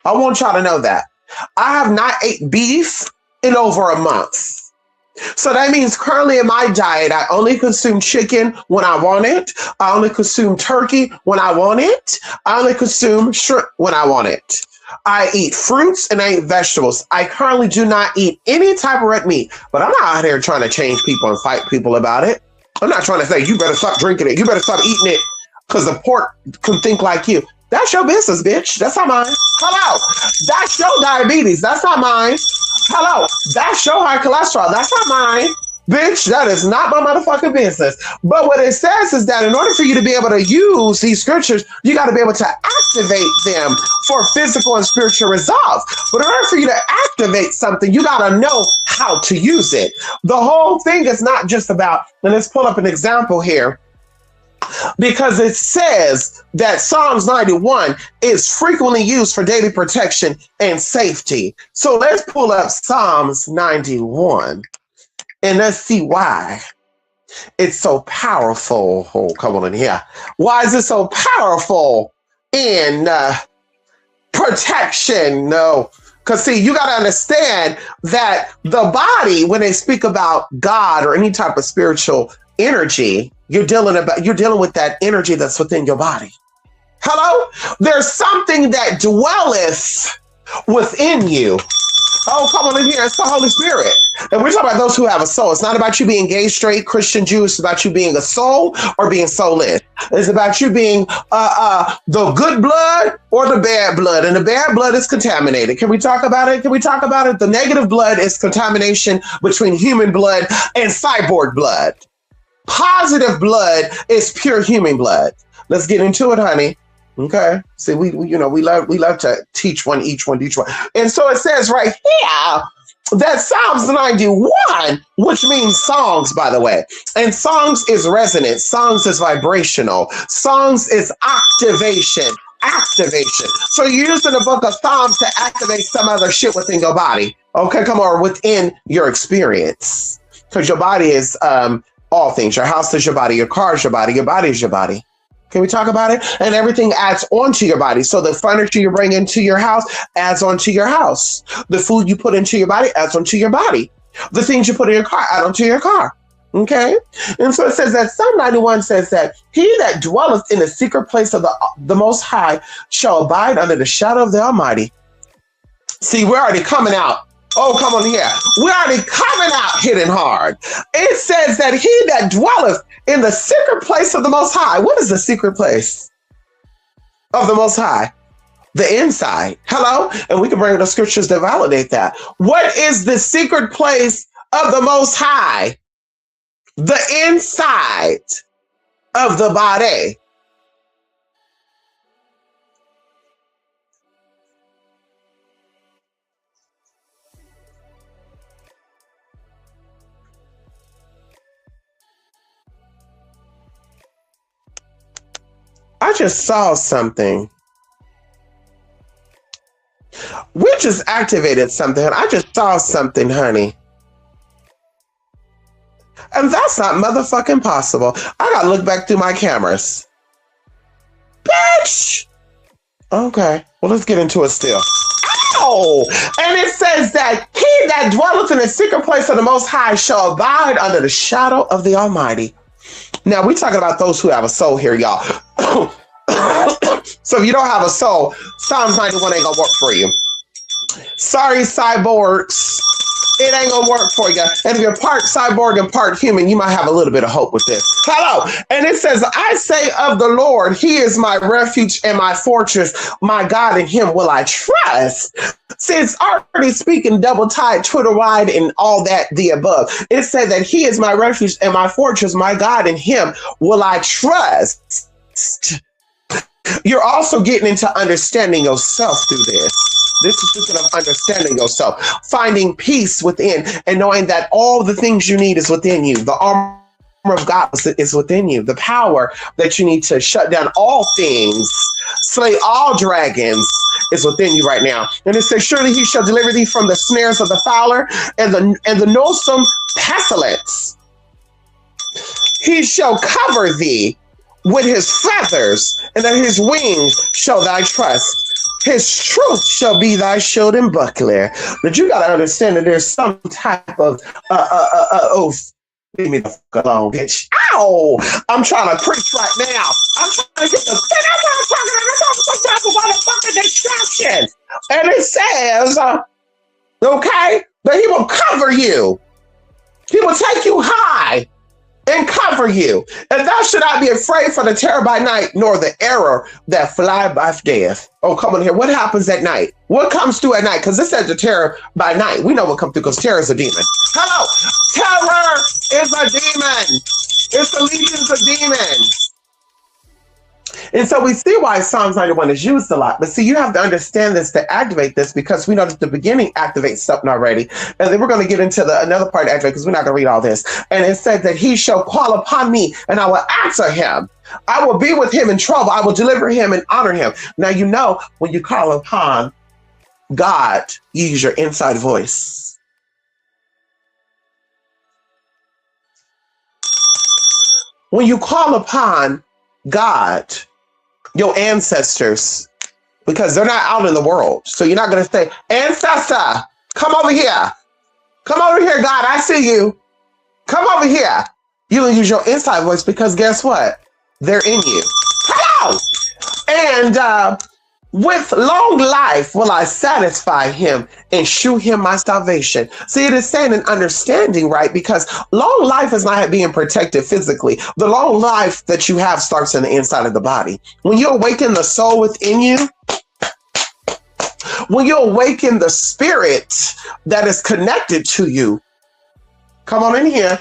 [SPEAKER 1] I want y'all to know that. I have not ate beef in over a month. So that means currently in my diet, I only consume chicken when I want it. I only consume turkey when I want it. I only consume shrimp when I want it. I eat fruits and I eat vegetables. I currently do not eat any type of red meat, but I'm not out here trying to change people and fight people about it. I'm not trying to say, you better stop drinking it. You better stop eating it because the pork can think like you. That's your business, bitch. That's not mine. Hello. That's your diabetes. That's not mine. Hello. That's your high cholesterol. That's not mine. Bitch, that is not my motherfucking business. But what it says is that in order for you to be able to use these scriptures, you got to be able to activate them for physical and spiritual results. But in order for you to activate something, you got to know how to use it. The whole thing is not just about, and let's pull up an example here, because it says that Psalms 91 is frequently used for daily protection and safety. So let's pull up Psalms 91. And let's see why it's so powerful. Oh, come on in here. Why is it so powerful in protection? No, because see, you got to understand that the body, when they speak about God or any type of spiritual energy, you're dealing with that energy that's within your body. Hello? There's something that dwelleth within you. Oh, come on in here. It's the Holy Spirit. And we're talking about those who have a soul. It's not about you being gay, straight, Christian, Jewish. It's about you being a soul or being soulless. It's about you being the good blood or the bad blood. And the bad blood is contaminated. Can we talk about it? Can we talk about it? The negative blood is contamination between human blood and cyborg blood. Positive blood is pure human blood. Let's get into it, honey. Okay. See, we love to teach each one. And so it says right here that Psalms 91, which means songs, by the way. And songs is resonance. Songs is vibrational. Songs is activation. So you're using the book of Psalms to activate some other shit within your body. Okay, come on, within your experience. Because your body is all things. Your house is your body. Your car is your body. Your body is your body. Can we talk about it? And everything adds onto your body. So the furniture you bring into your house adds onto your house. The food you put into your body adds onto your body. The things you put in your car add onto your car. Okay? And so it says that Psalm 91 says that he that dwelleth in the secret place of the Most High shall abide under the shadow of the Almighty. See, we're already coming out. Oh, come on here. We're already coming out hitting hard. It says that he that dwelleth in the secret place of the Most High. What is the secret place of the Most High? The inside. Hello? And we can bring the scriptures to validate that. What is the secret place of the Most High? The inside of the body. I just saw something. We just activated something. I just saw something, honey. And that's not motherfucking possible. I gotta look back through my cameras. Bitch! Okay, well, let's get into it still. Ow! And it says that he that dwelleth in the secret place of the Most High shall abide under the shadow of the Almighty. Now, we're talking about those who have a soul here, y'all. So if you don't have a soul, Psalms 91 ain't gonna work for you. Sorry, cyborgs. It ain't gonna work for you. And if you're part cyborg and part human, you might have a little bit of hope with this. Hello. And it says, I say of the Lord, he is my refuge and my fortress, my God, in him will I trust. See, it's already speaking double tied, Twitter wide, and all that, the above. It said that he is my refuge and my fortress, my God, in him will I trust. You're also getting into understanding yourself through this. This is speaking of understanding yourself, finding peace within, and knowing that all the things you need is within you. The armor of God is within you. The power that you need to shut down all things, slay all dragons, is within you right now. And it says, surely he shall deliver thee from the snares of the fowler and the noisome pestilence. He shall cover thee with his feathers, and that his wings shall thy trust. His truth shall be thy shield and buckler. But you got to understand that there's some type of oath. Leave me the fuck alone, bitch. Ow! I'm trying to preach right now. I'm trying to get the motherfucking distraction. And it says, okay, that he will cover you. He will take you high and cover you. And thou should not be afraid for the terror by night, nor the arrow that fly by death. Oh, come on here. What happens at night? What comes through at night? Because this says the terror by night. We know what comes through because terror is a demon. Hello. Terror is a demon. It's the legions of demons. And so we see why Psalms 91 is used a lot. But see, you have to understand this to activate this, because we know that the beginning activates something already. And then we're going to get into another part of activate, because we're not going to read all this. And it said that he shall call upon me and I will answer him. I will be with him in trouble. I will deliver him and honor him. Now, you know, when you call upon God, you use your inside voice. When you call upon God, your ancestors, because they're not out in the world. So you're not going to say, ancestor, come over here. Come over here, God. I see you. Come over here. You will use your inside voice, because guess what? They're in you. Hello! And with long life will I satisfy him and shew him my salvation. See, it is saying and understanding, right? Because long life is not being protected physically. The long life that you have starts in the inside of the body. When you awaken the soul within you, when you awaken the spirit that is connected to you, come on in here,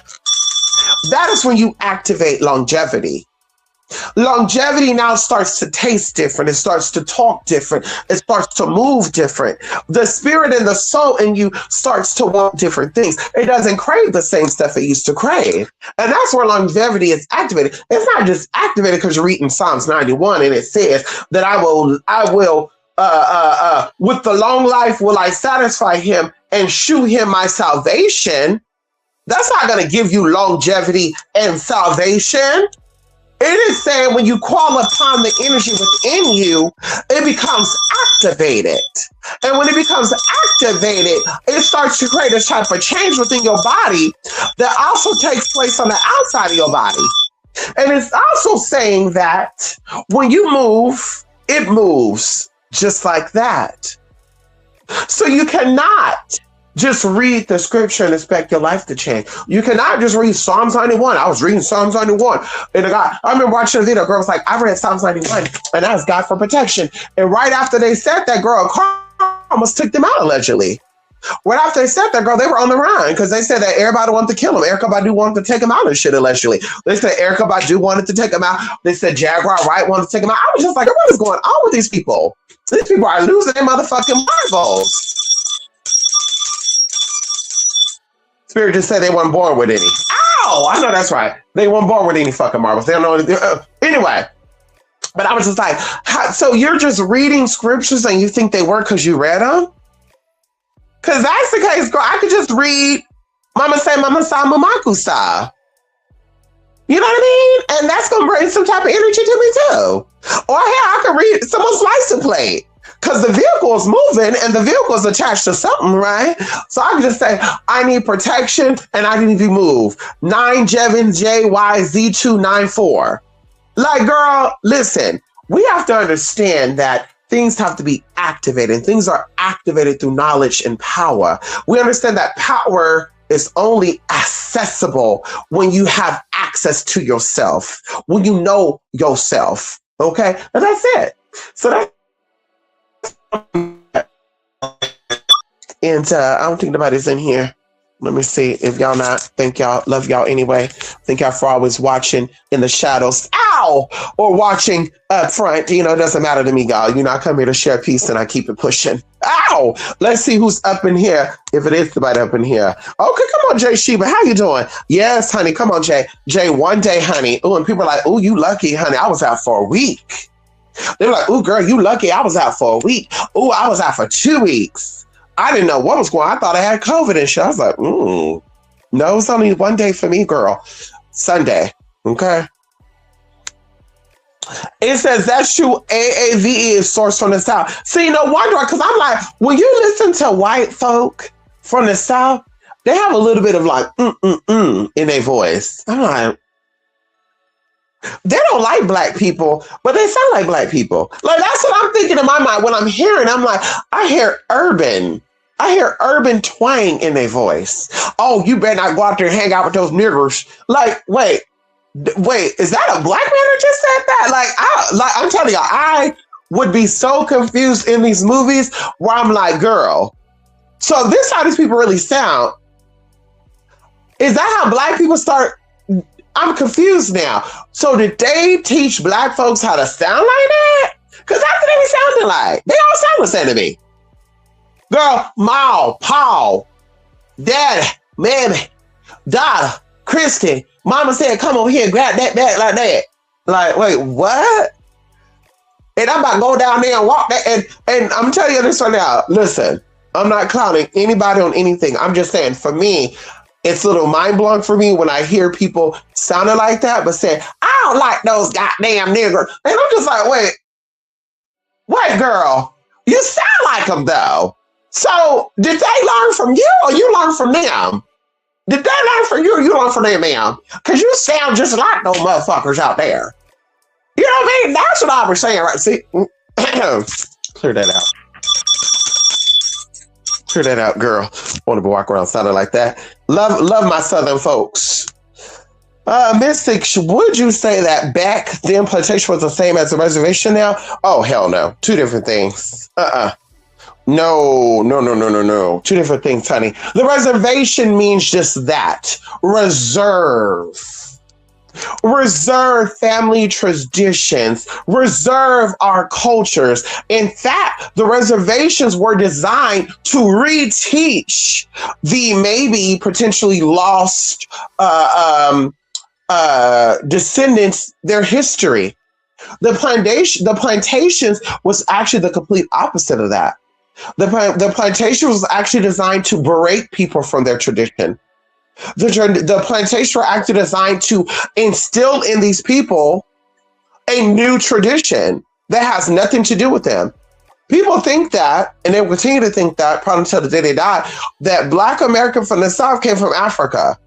[SPEAKER 1] that is when you activate longevity. Longevity now starts to taste different. It starts to talk different. It starts to move different. The spirit and the soul in you starts to want different things. It doesn't crave the same stuff it used to crave. And that's where longevity is activated. It's not just activated because you're reading Psalms 91 and it says that I will, with the long life will I satisfy him and shew him my salvation. That's not going to give you longevity and salvation. It is saying when you call upon the energy within you, it becomes activated. And when it becomes activated, it starts to create a type of change within your body that also takes place on the outside of your body. And it's also saying that when you move, it moves just like that. So you cannot just read the scripture and expect your life to change. You cannot just read Psalms 91. I was reading Psalms 91. And I remember watching a video, a girl was like, I read Psalms 91 and I asked God for protection. And right after they said that, girl, a car almost took them out allegedly. Right after they said that, girl, they were on the run because they said that everybody wanted to kill him. Erykah Badu wanted to take him out and shit allegedly. They said Erykah Badu wanted to take him out. They said Jaguar Wright wanted to take him out. I was just like, what is going on with these people? These people are losing their motherfucking marbles. Spirit just said they weren't born with any. Ow! I know that's right. They weren't born with any fucking marbles. They don't know anything. Anyway, but I was just like, so you're just reading scriptures and you think they work because you read them? Because that's the case, girl. I could just read Mama Say, Mama Sa, Mamaku Sa. You know what I mean? And that's going to bring some type of energy to me too. Or hell, I could read someone's license plate. because the vehicle is moving and the vehicle is attached to something, right? So I can just say, I need protection and I need to move. 9JZ294. Like, girl, listen, we have to understand that things have to be activated. Things are activated through knowledge and power. We understand that power is only accessible when you have access to yourself, when you know yourself. Okay? And that's it. So that's and I don't think nobody's in here. Let me see if y'all not. Thank y'all. Love y'all anyway. Thank y'all for always watching in the shadows. Ow! Or watching up front. You know, it doesn't matter to me, y'all. You know, I come here to share peace and I keep it pushing. Ow! Let's see who's up in here. If it is somebody up in here. Okay, come on, Jay Sheba. How you doing? Yes, honey. Come on, Jay. Jay, one day, honey. Oh, and people are like, oh, you lucky, honey. I was out for a week. They're like, oh, girl, you lucky. I was out for a week. Oh, I was out for 2 weeks. I didn't know what was going on. I thought I had COVID and shit. I was like, no, it's only one day for me, girl. Sunday. Okay. It says that's true. AAVE is sourced from the South. See, no wonder, because I'm like, when you listen to white folk from the South, they have a little bit of like, in their voice. I'm like, they don't like black people, but they sound like black people. Like, that's what I'm thinking in my mind when I'm hearing. I'm like, I hear urban twang in their voice. Oh, you better not go out there and hang out with those niggers. Like, wait, is that a black man that just said that? I'm telling y'all, I would be so confused in these movies where I'm like, girl, so this is how these people really sound. Is that how black people start? I'm confused now. So did they teach black folks how to sound like that? Because that's what they be sounding like. They all sound the same to me. Girl, Ma, Paul, Daddy, Mammy, Dada, Christy, Mama said, come over here and grab that bag like that. Like, wait, what? And I'm about to go down there and walk that. And I'm telling you this right now. Listen, I'm not clowning anybody on anything. I'm just saying, for me, it's a little mind-blowing for me when I hear people sounding like that, but saying, I don't like those goddamn niggers. And I'm just like, wait, girl, you sound like them though. So did they learn from you or you learn from them? Did they learn from you or you learn from them, ma'am? Because you sound just like those motherfuckers out there. You know what I mean? That's what I was saying, right? See, clear that out. Clear that out, girl. Want to be walking around sounding like that. Love my Southern folks. Mystic, would you say that back then plantation was the same as the reservation now? Oh, hell no. Two different things. No. Two different things, honey. The reservation means just that. Reserve family traditions, reserve our cultures. In fact, the reservations were designed to reteach the maybe potentially lost descendants their history. The plantations was actually the complete opposite of that. The plantation was actually designed to berate people from their tradition. The plantation were actually designed to instill in these people a new tradition that has nothing to do with them. People think that, and they will continue to think that, probably until the day they die, that Black American from the South came from Africa.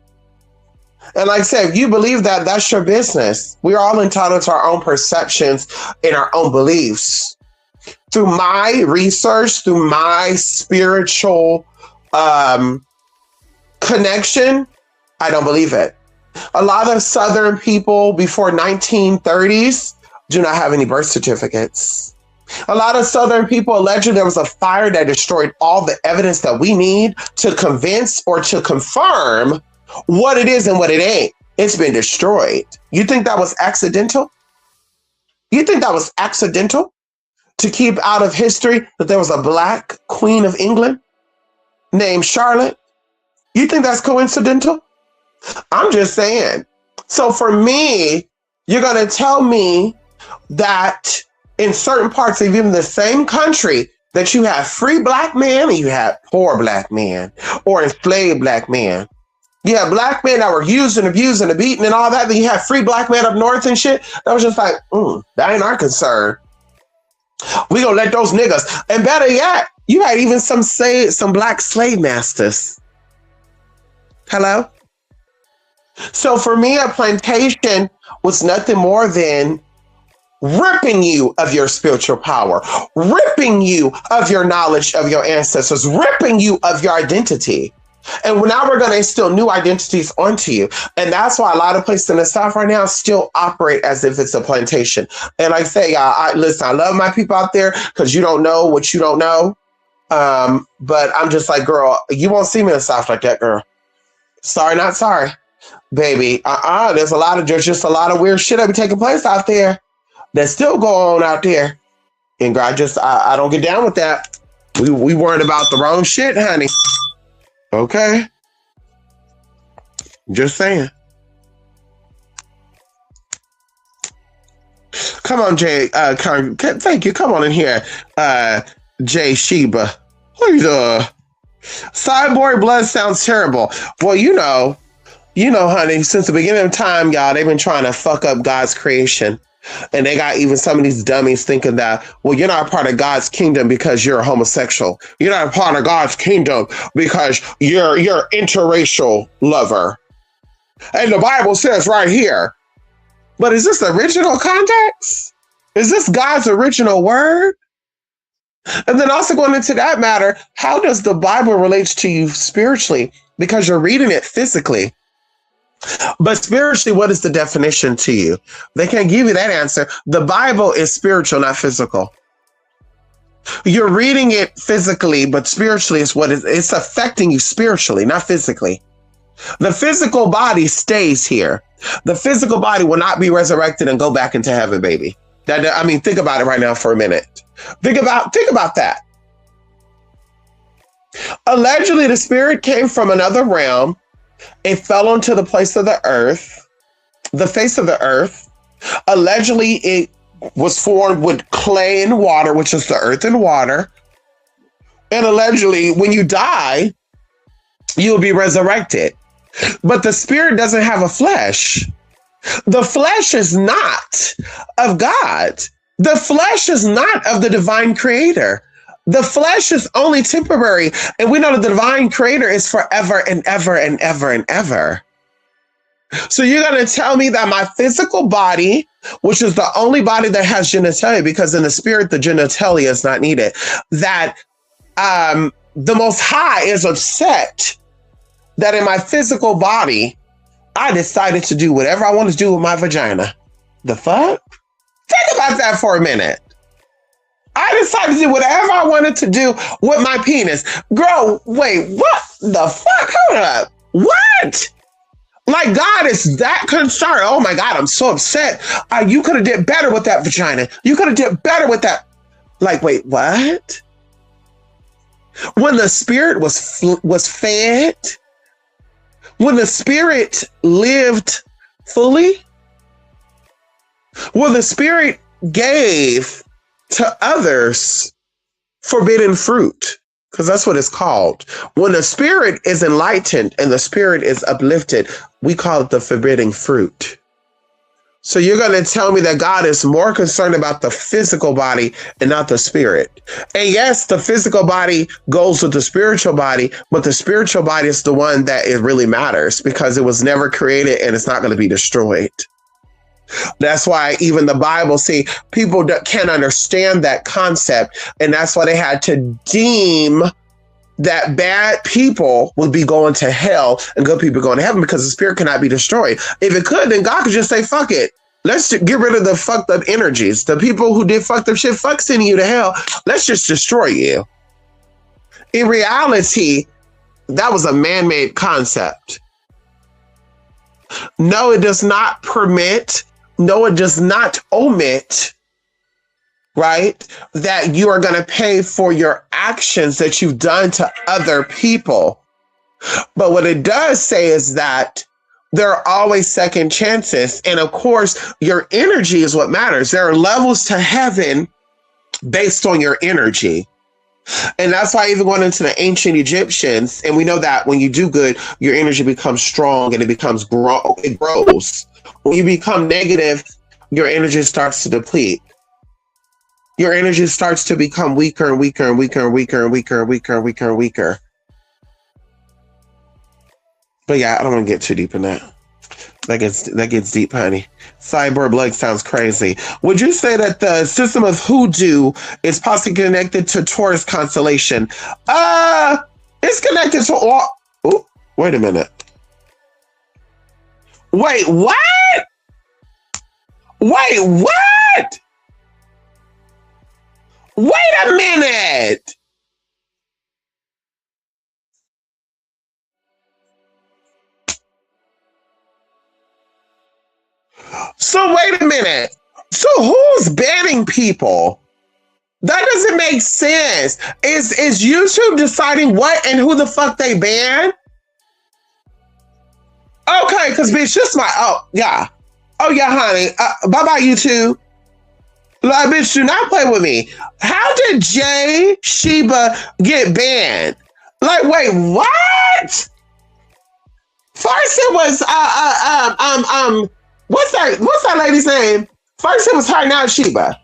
[SPEAKER 1] And like I said, if you believe that, that's your business. We are all entitled to our own perceptions and our own beliefs. Through my research, through my spiritual connection, I don't believe it. A lot of Southern people before 1930s do not have any birth certificates. A lot of Southern people alleged there was a fire that destroyed all the evidence that we need to convince or to confirm what it is and what it ain't. It's been destroyed. You think that was accidental? You think that was accidental to keep out of history that there was a Black Queen of England named Charlotte? You think that's coincidental? I'm just saying. So for me, you're going to tell me that in certain parts of even the same country that you have free Black men and you have poor Black men or enslaved Black men. You have Black men that were used and abused and beaten and all that. Then you have free Black men up north and shit. That was just like, that ain't our concern. We gonna let those niggas. And better yet, you had even some black slave masters. Hello? So for me, a plantation was nothing more than ripping you of your spiritual power, ripping you of your knowledge of your ancestors, ripping you of your identity. And now we're going to instill new identities onto you. And that's why a lot of places in the South right now still operate as if it's a plantation. And like I say, listen, I love my people out there because you don't know what you don't know. But I'm just like, girl, you won't see me in the South like that, girl. Sorry, not sorry, baby. There's just a lot of weird shit that be taking place out there that still go on out there. And girl, I don't get down with that. We worried about the wrong shit, honey. Okay. Just saying. Come on, Jay. Thank you. Come on in here, Jay Sheba. Cyborg blood sounds terrible. Well, you know, honey, since the beginning of time, y'all, they've been trying to fuck up God's creation. And they got even some of these dummies thinking that, well, you're not a part of God's kingdom because you're a homosexual. You're not a part of God's kingdom because you're interracial lover. And the Bible says right here. But is this the original context? Is this God's original word? And then also going into that matter, how does the Bible relate to you spiritually? Because you're reading it physically. But spiritually, what is the definition to you? They can't give you that answer. The Bible is spiritual, not physical. You're reading it physically, but spiritually is it's affecting you spiritually, not physically. The physical body stays here. The physical body will not be resurrected and go back into heaven, baby. Think about it right now for a minute. Think about that. Allegedly, the spirit came from another realm. It fell onto the face of the earth. Allegedly, it was formed with clay and water, which is the earth and water. And allegedly, when you die, you'll be resurrected. But the spirit doesn't have a flesh. The flesh is not of God. The flesh is not of the divine creator. The flesh is only temporary. And we know that the divine creator is forever and ever and ever and ever. So you're going to tell me that my physical body, which is the only body that has genitalia, because in the spirit, the genitalia is not needed, that the Most High is upset that in my physical body, I decided to do whatever I want to do with my vagina. The fuck? Think about that for a minute. I decided to do whatever I wanted to do with my penis. Girl, wait, what the fuck? Hold up. What? Like, God is that concerned. Oh my God, I'm so upset. You could have did better with that vagina. You could have did better with that. Like, wait, what? When the spirit was fed, when the spirit lived fully, when the spirit gave to others forbidden fruit, because that's what it's called. When the spirit is enlightened and the spirit is uplifted, we call it the forbidden fruit. So you're going to tell me that God is more concerned about the physical body and not the spirit. And yes, the physical body goes with the spiritual body, but the spiritual body is the one that it really matters because it was never created and it's not going to be destroyed. That's why even the Bible, see, people can't understand that concept. And that's why they had to deem that bad people would be going to hell and good people going to heaven because the spirit cannot be destroyed. If it could, then God could just say, fuck it. Let's get rid of the fucked up energies. The people who did fucked up shit, fuck sending you to hell. Let's just destroy you. In reality, that was a man-made concept. No, it does not permit. No, it does not omit, right, that you are going to pay for your actions that you've done to other people. But what it does say is that there are always second chances. And of course, your energy is what matters. There are levels to heaven based on your energy. And that's why even going into the ancient Egyptians, and we know that when you do good, your energy becomes strong and it grows. When you become negative, your energy starts to deplete. your energy starts to become weaker and weaker and weaker and weaker and weaker and weaker and weaker and weaker. But yeah, I don't want to get too deep in that. That gets deep, honey. Cyborg Blake sounds crazy. Would you say that the system of hoodoo is possibly connected to Taurus constellation? It's connected to all. Oh, wait a minute. Wait, what? Wait, what? Wait a minute. So wait a minute. So who's banning people? That doesn't make sense. Is YouTube deciding what and who the fuck they ban? Okay, because bitch, just my oh yeah, honey. Bye bye YouTube. Like bitch, do not play with me. How did Jay Sheba get banned? Like wait, what? First it was what's that lady's name? First it was her, now Sheba.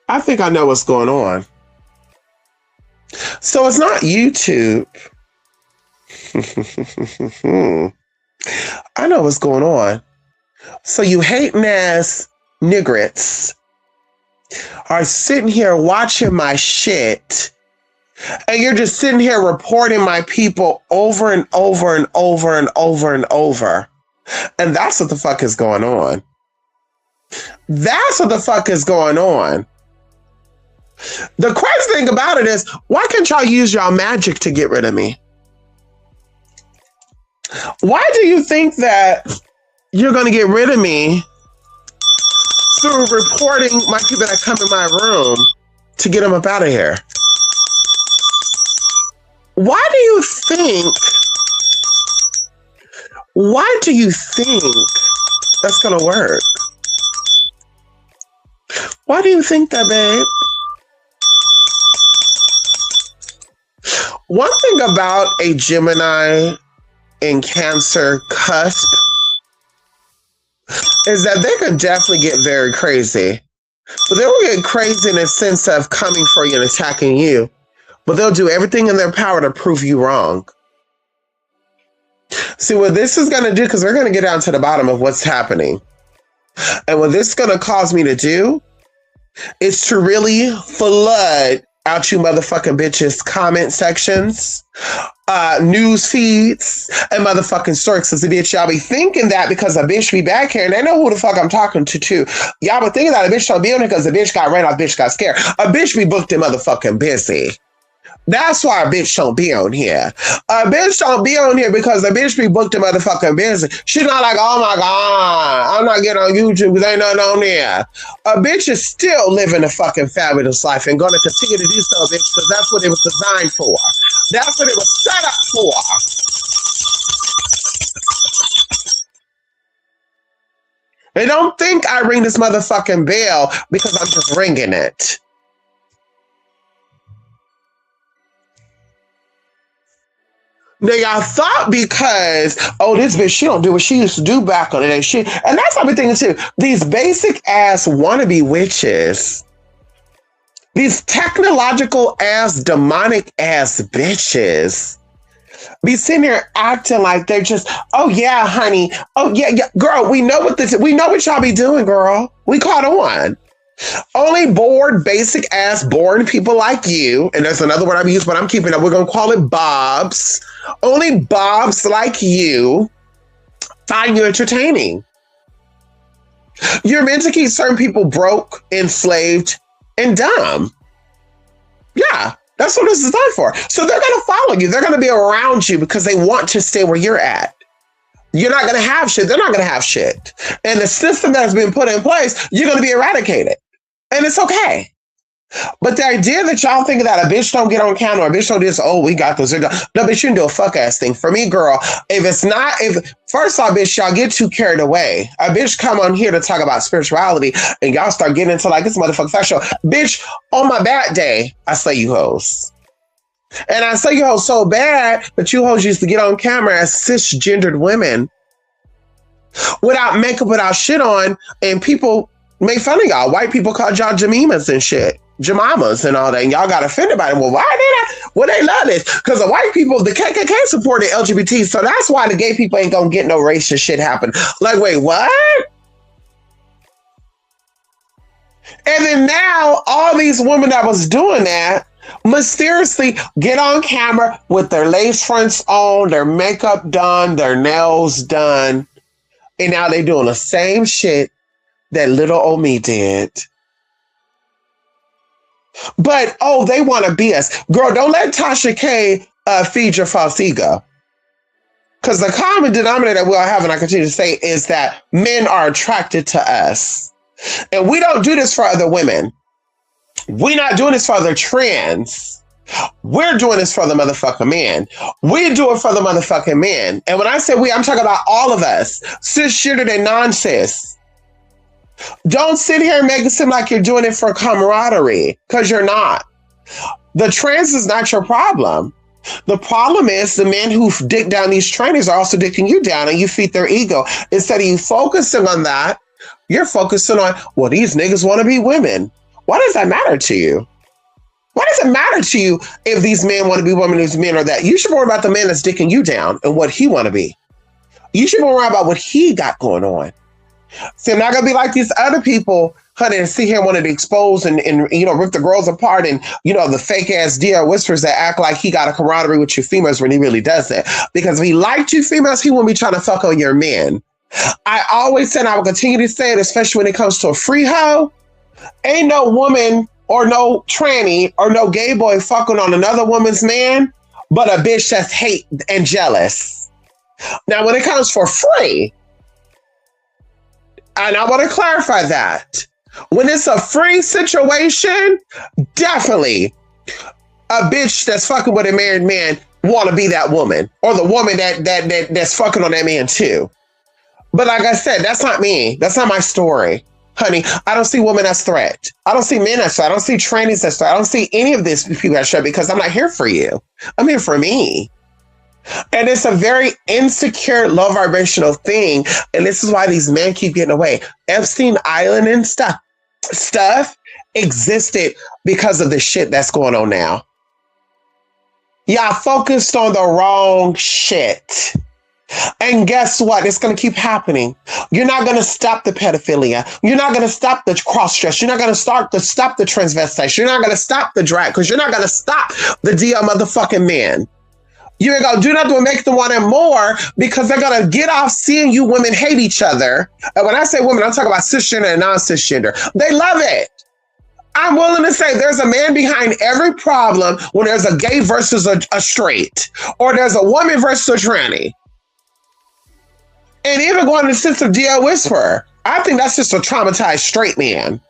[SPEAKER 1] I think I know what's going on. So it's not YouTube. I know what's going on. So you hating ass niggers are sitting here watching my shit, and you're just sitting here reporting my people over and over and over and over and over. And that's what the fuck is going on. That's what the fuck is going on. The crazy thing about it is, why can't y'all use y'all magic to get rid of me? Why do you think that you're going to get rid of me through reporting my people that come in my room to get them up out of here? Why do you think that's going to work? Why do you think that, babe? One thing about a Gemini in Cancer cusp is that they could definitely get very crazy. But they will get crazy in a sense of coming for you and attacking you. But they'll do everything in their power to prove you wrong. See what this is going to do, because we're going to get down to the bottom of what's happening. And what this is going to cause me to do is to really flood out you motherfucking bitches comment sections, news feeds, and motherfucking stories. Because the bitch, y'all be thinking that because a bitch be back here, and they know who the fuck I'm talking to too. Y'all be thinking that a bitch don't be on here because the bitch got ran off, bitch got scared. A bitch be booked and motherfucking busy. That's why a bitch don't be on here. A bitch don't be on here because a bitch be booked and motherfucking busy. She's not like, oh my God, I'm not getting on YouTube because ain't nothing on there. A bitch is still living a fucking fabulous life and going to continue to do so, bitch, because that's what it was designed for. That's what it was set up for. And don't think I ring this motherfucking bell because I'm just ringing it. Now y'all thought because, oh, this bitch, she don't do what she used to do back on the day. And that's what I'm thinking too. These basic ass wannabe witches, these technological ass, demonic ass bitches, be sitting here acting like they're just, oh yeah, honey. Oh yeah, girl, we know what y'all be doing, girl. We caught on. Only bored, basic ass, boring people like you, and there's another word I've used, but I'm keeping it. We're gonna call it bobs. Only bobs like you find you entertaining. You're meant to keep certain people broke, enslaved, and dumb. Yeah, that's what this is done for. So they're gonna follow you. They're gonna be around you because they want to stay where you're at. You're not gonna have shit. They're not gonna have shit. And the system that has been put in place, you're gonna be eradicated. And it's okay. But the idea that y'all think that a bitch don't get on camera, or a bitch don't do this, oh, we got this. No, bitch, you can do a fuck ass thing. For me, girl, first off, bitch, y'all get too carried away. A bitch come on here to talk about spirituality and y'all start getting into like this motherfucking fashion show. Bitch, on my bad day, I slay you hoes. And I say you hoes so bad that you hoes used to get on camera as cisgendered women without makeup, without shit on, and people make fun of y'all. White people called y'all Jemimas and shit. Jemimas and all that. And y'all got offended by it. Well, why did I? Well, they love this. Because the white people, the KKK supported LGBT, so that's why the gay people ain't gonna get no racist shit happen. Like, wait, what? And then now, all these women that was doing that mysteriously get on camera with their lace fronts on, their makeup done, their nails done, and now they doing the same shit that little old me did. But, oh, they want to be us. Girl, don't let Tasha K feed your false ego. Because the common denominator we'll have, and I continue to say, is that men are attracted to us. And we don't do this for other women. We're not doing this for other trans. We're doing this for the motherfucking men. We do it for the motherfucking men. And when I say we, I'm talking about all of us. Cisgendered and non-cis. Don't sit here and make it seem like you're doing it for camaraderie, because you're not. The trans is not your problem. The problem is the men who dick down these trainers are also dicking you down, and you feed their ego. Instead of you focusing on that, you're focusing on, well, these niggas want to be women. Why does that matter to you? Why does it matter to you if these men want to be women, these men are that? You should worry about the man that's dicking you down and what he want to be. You should worry about what he got going on. See, I'm not going to be like these other people, honey, and sit here and want to expose and you know, rip the girls apart and, you know, the fake ass DR whispers that act like he got a camaraderie with you females when he really doesn't. Because if he liked you females, he wouldn't be trying to fuck on your men. I always said, I will continue to say it, especially when it comes to a free hoe. Ain't no woman or no tranny or no gay boy fucking on another woman's man, but a bitch that's hate and jealous. Now, when it comes for free, and I want to clarify that, when it's a free situation, definitely a bitch that's fucking with a married man want to be that woman, or the woman that's fucking on that man too. But like I said, that's not me. That's not my story. Honey, I don't see women as threat. I don't see men as threat. I don't see trannies as threat. I don't see any of this people as threat, because I'm not here for you. I'm here for me. And it's a very insecure, low vibrational thing. And this is why these men keep getting away. Epstein Island and stuff existed because of the shit that's going on now. Y'all focused on the wrong shit. And guess what? It's going to keep happening. You're not going to stop the pedophilia. You're not going to stop the cross-dress. You're not going to stop the transvestites. You're not going to stop the drag, because you're not going to stop the DL motherfucking men. You ain't going to do nothing to make them want it more, because they're going to get off seeing you women hate each other. And when I say women, I'm talking about cisgender and non-cisgender. They love it. I'm willing to say there's a man behind every problem when there's a gay versus a straight, or there's a woman versus a tranny. And even going to the sense of DL Whisperer, I think that's just a traumatized straight man,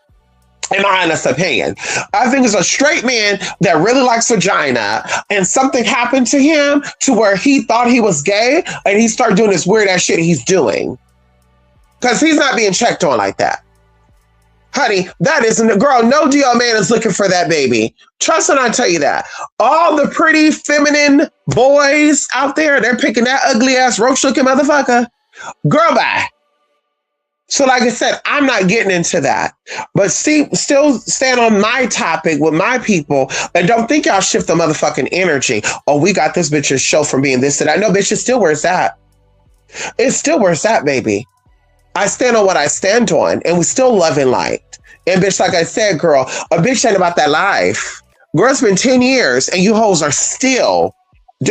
[SPEAKER 1] in my honest opinion. I think it's a straight man that really likes vagina, and something happened to him to where he thought he was gay, and he started doing this weird ass shit he's doing. Because he's not being checked on like that. Honey, that isn't a girl. No DL man is looking for that baby. Trust when I tell you that. All the pretty feminine boys out there, they're picking that ugly ass roach looking motherfucker. Girl, bye. So like I said, I'm not getting into that. But still stand on my topic with my people, and don't think y'all shift the motherfucking energy. Oh, we got this bitch's show from being this and that. No, bitch, it still where's that. It's still where's that, baby. I stand on what I stand on, and we still love and light. And bitch, like I said, girl, a bitch ain't about that life. Girl, it's been 10 years, and you hoes are still.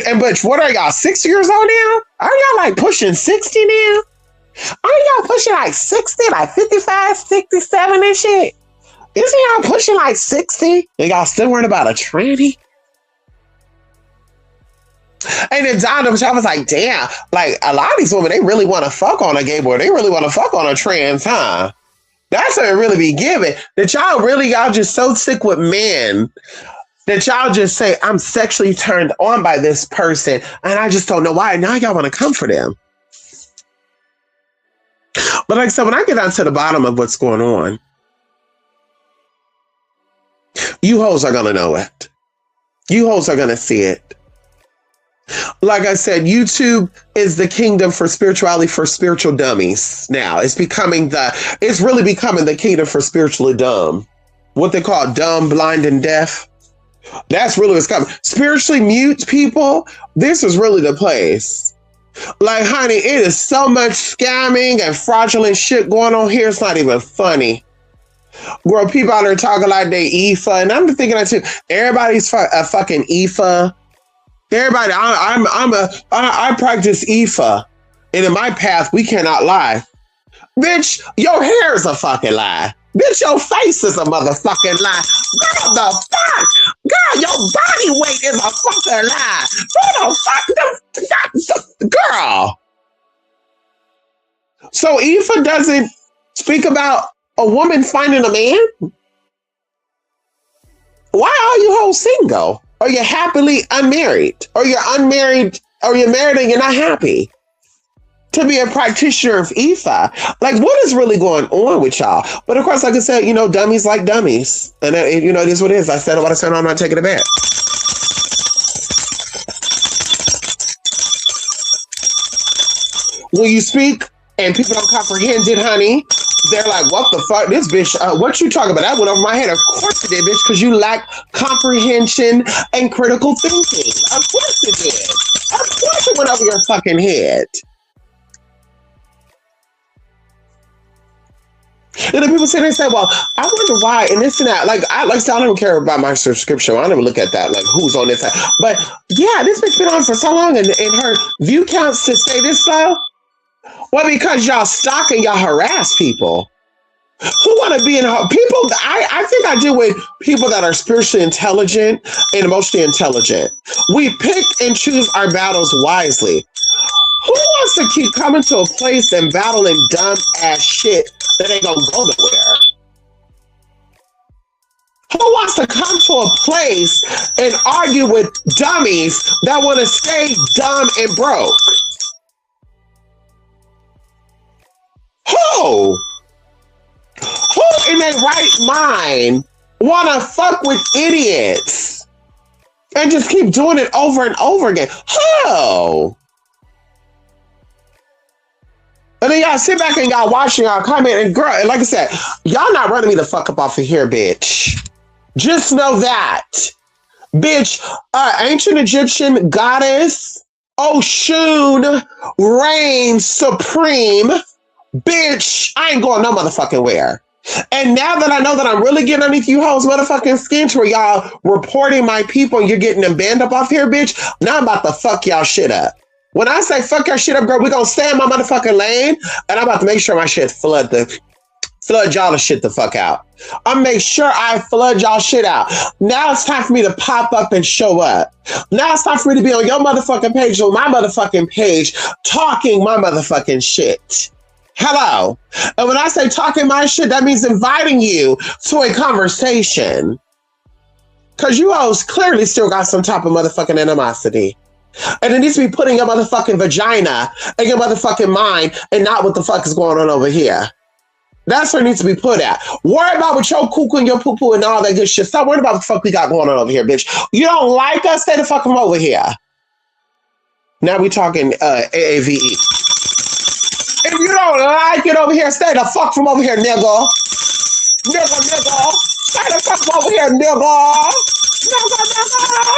[SPEAKER 1] And bitch, what are y'all, 6 years old now? Are y'all like pushing 60 now? Are y'all pushing like 60, like 55, 67 and shit? Isn't y'all pushing like 60? And y'all still worried about a tranny? And then Donna, which I was like, damn, like a lot of these women, they really want to fuck on a gay boy. They really want to fuck on a trans, huh? That's what it really be giving. That y'all just so sick with men that y'all just say, I'm sexually turned on by this person, and I just don't know why. Now y'all want to come for them. But like I said, when I get down to the bottom of what's going on, you hoes are going to know it. You hoes are gonna see it. Like I said, YouTube is the kingdom for spirituality for spiritual dummies. Now it's really becoming the kingdom for spiritually dumb. What they call dumb, blind, and deaf. That's really what's coming. Spiritually mute people. This is really the place. Like, honey, it is so much scamming and fraudulent shit going on here. It's not even funny. Girl, people out there talking like they IFA, and I'm thinking that too. Everybody's a fucking IFA. Everybody, I practice IFA, and in my path, we cannot lie. Bitch, your hair is a fucking lie. Bitch, your face is a motherfucking lie. Girl, the fuck? Girl, your body weight is a fucking lie. Girl. So IFA doesn't speak about a woman finding a man? Why are you hoes single? Or you're happily unmarried? Or you're unmarried, or you're married and you're not happy? To be a practitioner of IFA. Like, what is really going on with y'all? But of course, like I said, dummies like dummies. And it is what it is. I said what I said, I'm not taking it back. When you speak and people don't comprehend it, honey, they're like, what the fuck? This bitch, what you talking about? That went over my head. Of course it did, bitch, because you lack comprehension and critical thinking. Of course it did. Of course it went over your fucking head. And then people say, well, I wonder why, and this and that. Like I don't care about my subscription. I never look at that, like who's on this side. But yeah, this bitch been on for so long, and her view counts to stay this low. Well, because y'all stalk and y'all harass people. Who want to be in people? I think I deal with people that are spiritually intelligent and emotionally intelligent. We pick and choose our battles wisely. Who wants to keep coming to a place and battling dumb ass shit that ain't gonna go nowhere? Who wants to come to a place and argue with dummies that want to stay dumb and broke? Who in their right mind want to fuck with idiots and just keep doing it over and over again? Who? And then y'all sit back and y'all watching, y'all comment, and girl, and like I said, y'all not running me the fuck up off of here, bitch. Just know that. Bitch, ancient Egyptian goddess, Oshun reigns supreme. Bitch, I ain't going no motherfucking where. And now that I know that I'm really getting underneath you hoes motherfucking skin to where y'all reporting my people and you're getting them banned up off here, bitch, now I'm about to fuck y'all shit up. When I say fuck your shit up, girl, we gonna stay in my motherfucking lane, and I'm about to make sure my shit flood y'all shit the fuck out. I'll make sure I flood y'all shit out. Now it's time for me to pop up and show up. Now it's time for me to be on your motherfucking page, on my motherfucking page, talking my motherfucking shit. Hello. And when I say talking my shit, that means inviting you to a conversation. Because you hoes clearly still got some type of motherfucking animosity. And it needs to be putting your motherfucking vagina in your motherfucking mind and not what the fuck is going on over here. That's where it needs to be put at. Worry about what your cuckoo and your poo-poo and all that good shit. Stop worrying about what the fuck we got going on over here, bitch. You don't like us? Stay the fuck from over here. Now we talking AAVE. If you don't like it over here, stay the fuck from over here, nigga. Nigga. Stay the fuck from over here, nigga. Nigga.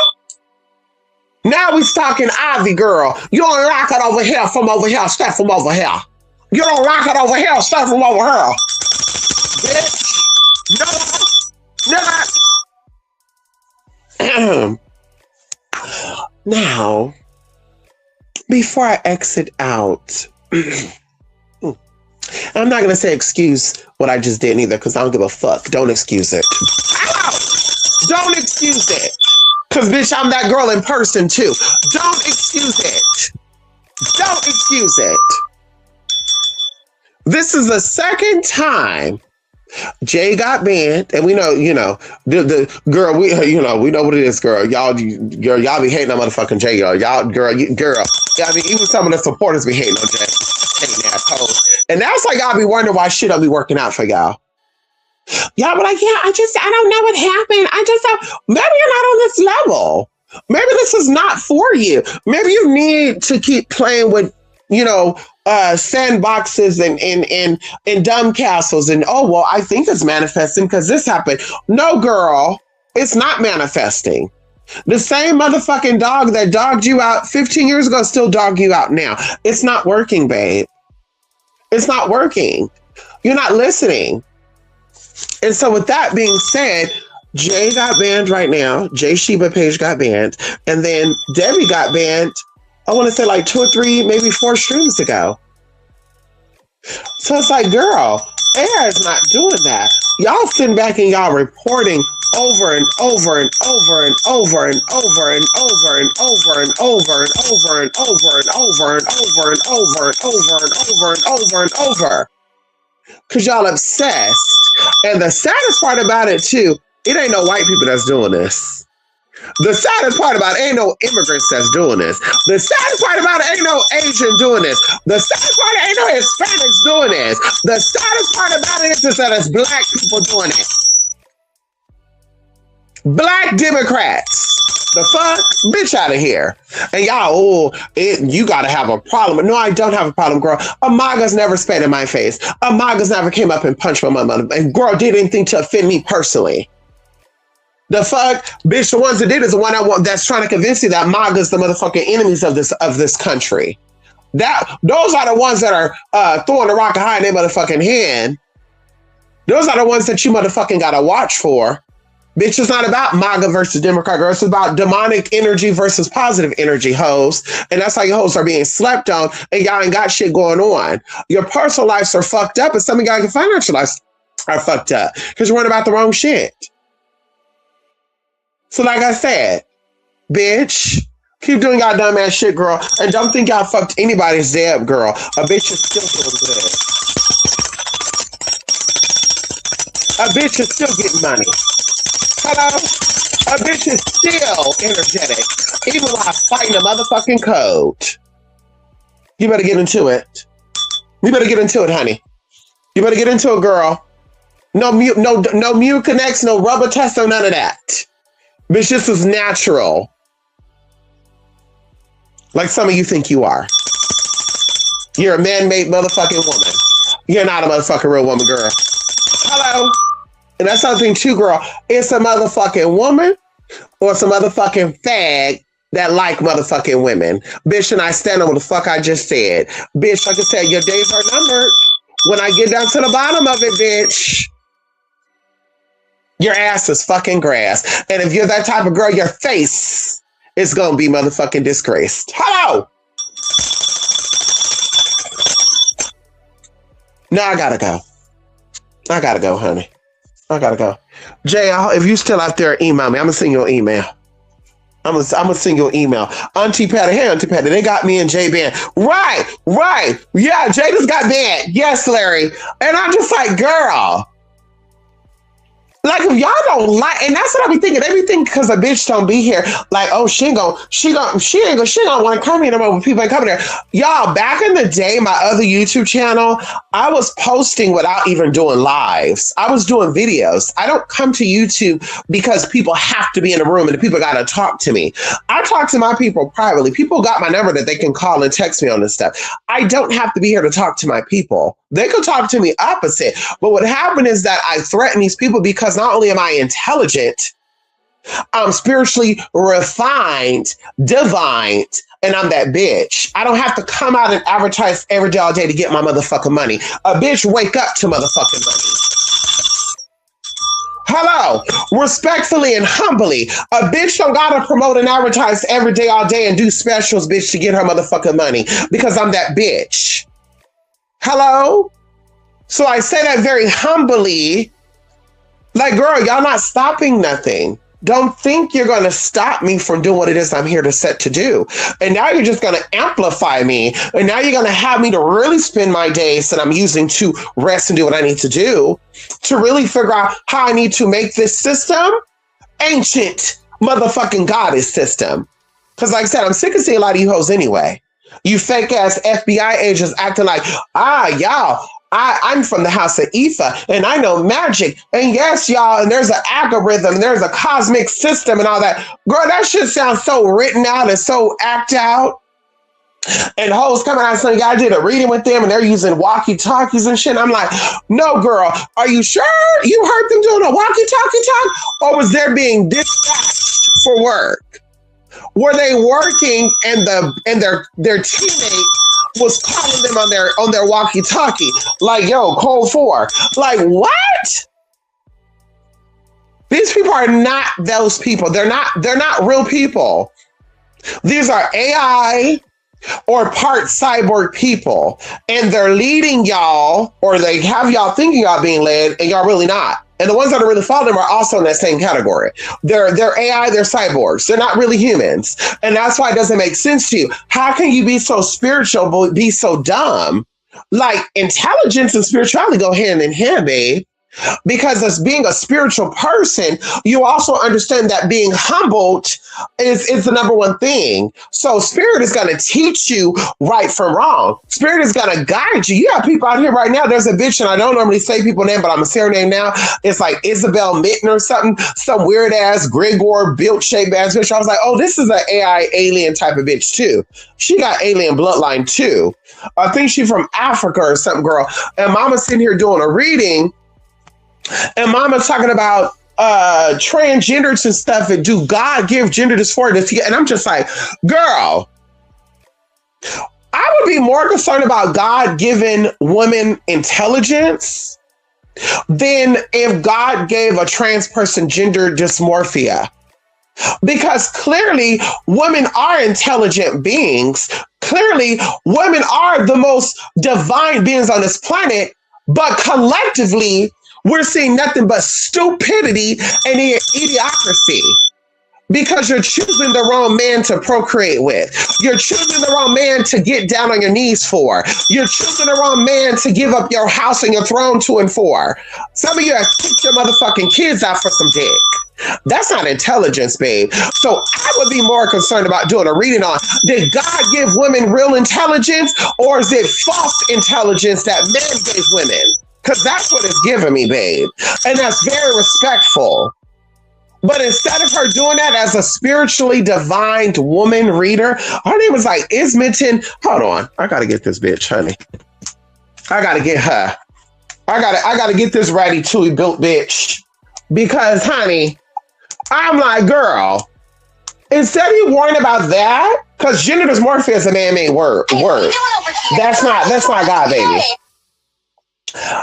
[SPEAKER 1] Now we talking Ivy, girl. You don't like it over here, from over here, stay from over here. You don't like it over here, stay from over here. Bitch. Nigga. Now, before I exit out, I'm not going to say excuse what I just did either, because I don't give a fuck. Don't excuse it. Don't excuse it. Because, bitch, I'm that girl in person, too. Don't excuse it. Don't excuse it. This is the second time Jay got banned, and we know, the girl, we know what it is, girl. Y'all be hating on motherfucking Jay, girl. Girl. I mean, even some of the supporters be hating on Jay. Hating assholes. And that's like y'all be wondering why shit don't be working out for y'all. Y'all be like, yeah, I don't know what happened. I just don't, maybe you're not on this level. Maybe this is not for you. Maybe you need to keep playing with, sandboxes and dumb castles. And, oh, well, I think it's manifesting because this happened. No, girl, it's not manifesting. The same motherfucking dog that dogged you out 15 years ago still dog you out now. It's not working, babe. It's not working. You're not listening. And so with that being said, Jay got banned right now. Jay Sheba Page got banned. And then Debbie got banned, I want to say like 2 or 3, maybe 4 streams ago. So it's like, girl, AI is not doing that. Y'all sitting back and y'all reporting over and over and over and over and over and over and over and over and over and over and over and over and over and over and over and over and over. Because y'all obsessed. And the saddest part about it too, it ain't no white people that's doing this. The saddest part about it ain't no immigrants that's doing this. The saddest part about it ain't no Asian doing this. The saddest part ain't no Hispanics doing this. The saddest part about it is that it's black people doing it. Black Democrats. The fuck? Bitch out of here. And y'all, you gotta have a problem. No, I don't have a problem, girl. Amaga's never spat in my face. Amaga's never came up and punched my mother. And girl did anything to offend me personally. The fuck? Bitch, the ones that did is the one that's trying to convince you that MAGA's the motherfucking enemies of this country. Those are the ones that are throwing the rock high in their motherfucking hand. Those are the ones that you motherfucking gotta watch for. Bitch, it's not about MAGA versus Democrat, girl. It's about demonic energy versus positive energy, hoes. And that's how your hoes are being slept on, and y'all ain't got shit going on. Your personal lives are fucked up, and some of y'all financial lives are fucked up because you're worrying about the wrong shit. So like I said, bitch, keep doing y'all dumb ass shit, girl. And don't think y'all fucked anybody's day up, girl. A bitch is still feeling good. A bitch is still getting money. Hello? A bitch is still energetic, even while fighting the motherfucking code. You better get into it. You better get into it, honey. You better get into it, girl. No Mucinex, no rubber test, no none of that. Bitch, this is natural. Like some of you think you are. You're a man-made motherfucking woman. You're not a motherfucking real woman, girl. Hello? And that's something too, girl. It's a motherfucking woman or it's a motherfucking fag that like motherfucking women. Bitch, and I stand on what the fuck I just said. Bitch, like I said, your days are numbered. When I get down to the bottom of it, bitch, your ass is fucking grass. And if you're that type of girl, your face is gonna be motherfucking disgraced. Hello! Now I gotta go. I gotta go, honey. I gotta go. Jay, if you still out there, email me. I'm gonna send you an email. I'm gonna send you an email. Auntie Patty, hey Auntie Patty, they got me and Jay banned. Right. Yeah, Jay just got banned. Yes, Larry. And I'm just like, girl. Like, if y'all don't like, and that's what I be thinking. They be thinking because a bitch don't be here, like, oh, she ain't gonna want to come here no more when people ain't coming there. Y'all, back in the day, my other YouTube channel, I was posting without even doing lives. I was doing videos. I don't come to YouTube because people have to be in a room and the people gotta talk to me. I talk to my people privately. People got my number that they can call and text me on this stuff. I don't have to be here to talk to my people. They could talk to me opposite. But what happened is that I threaten these people because not only am I intelligent, I'm spiritually refined, divine, and I'm that bitch. I don't have to come out and advertise every day all day to get my motherfucking money. A bitch wake up to motherfucking money. Hello, respectfully and humbly, a bitch don't gotta promote and advertise every day all day and do specials, bitch, to get her motherfucking money because I'm that bitch. Hello? So I say that very humbly. Like, girl, y'all not stopping nothing. Don't think you're going to stop me from doing what it is I'm here to set to do. And now you're just going to amplify me. And now you're going to have me to really spend my days that I'm using to rest and do what I need to do to really figure out how I need to make this system ancient motherfucking goddess system. Because like I said, I'm sick of seeing a lot of you hoes anyway. You fake ass FBI agents acting like, y'all, I'm from the house of Ether and I know magic. And yes, y'all, and there's an algorithm, there's a cosmic system and all that. Girl, that shit sounds so written out and so act out. And hoes coming out saying, I did a reading with them and they're using walkie-talkies and shit. I'm like, no, girl, are you sure you heard them doing a walkie-talkie talk? Or was there being dispatched for work? Were they working and their teammate was calling them on their walkie-talkie? Like, yo, code 4. Like, what? These people are not those people. They're not real people. These are AI or part cyborg people, and they're leading y'all, or they have y'all thinking y'all being led, and y'all really not. And the ones that are really following them are also in that same category. They're AI, they're cyborgs. They're not really humans. And that's why it doesn't make sense to you. How can you be so spiritual but be so dumb? Like, intelligence and spirituality go hand in hand, babe. Because as being a spiritual person, you also understand that being humbled is the number one thing. So spirit is going to teach you right from wrong. Spirit is going to guide you. You have people out here right now. There's a bitch, and I don't normally say people's name, but I'm going to say her name now. It's like Isabel Mitten or something, some weird ass Gregor built shaped ass bitch. I was like, oh, this is an AI alien type of bitch too. She got alien bloodline too. I think she's from Africa or something, girl. And mama's sitting here doing a reading. And mama's talking about transgenders and stuff, and do God give gender dysphoria? And I'm just like, girl, I would be more concerned about God giving women intelligence than if God gave a trans person gender dysmorphia. Because clearly women are intelligent beings. Clearly women are the most divine beings on this planet, but collectively we're seeing nothing but stupidity and idiocracy because you're choosing the wrong man to procreate with. You're choosing the wrong man to get down on your knees for. You're choosing the wrong man to give up your house and your throne to and for. Some of you have kicked your motherfucking kids out for some dick. That's not intelligence, babe. So I would be more concerned about doing a reading on, did God give women real intelligence, or is it false intelligence that men gave women? Because that's what it's giving me, babe. And that's very respectful. But instead of her doing that as a spiritually divined woman reader, her name was like Isminton. Hold on. I got to get this bitch, honey. I got to get her. I got to get this Ratatouille built bitch. Because, honey, I'm like, girl, instead of you worrying about that, because gender dysmorphia is a man-made word. That's not God, baby.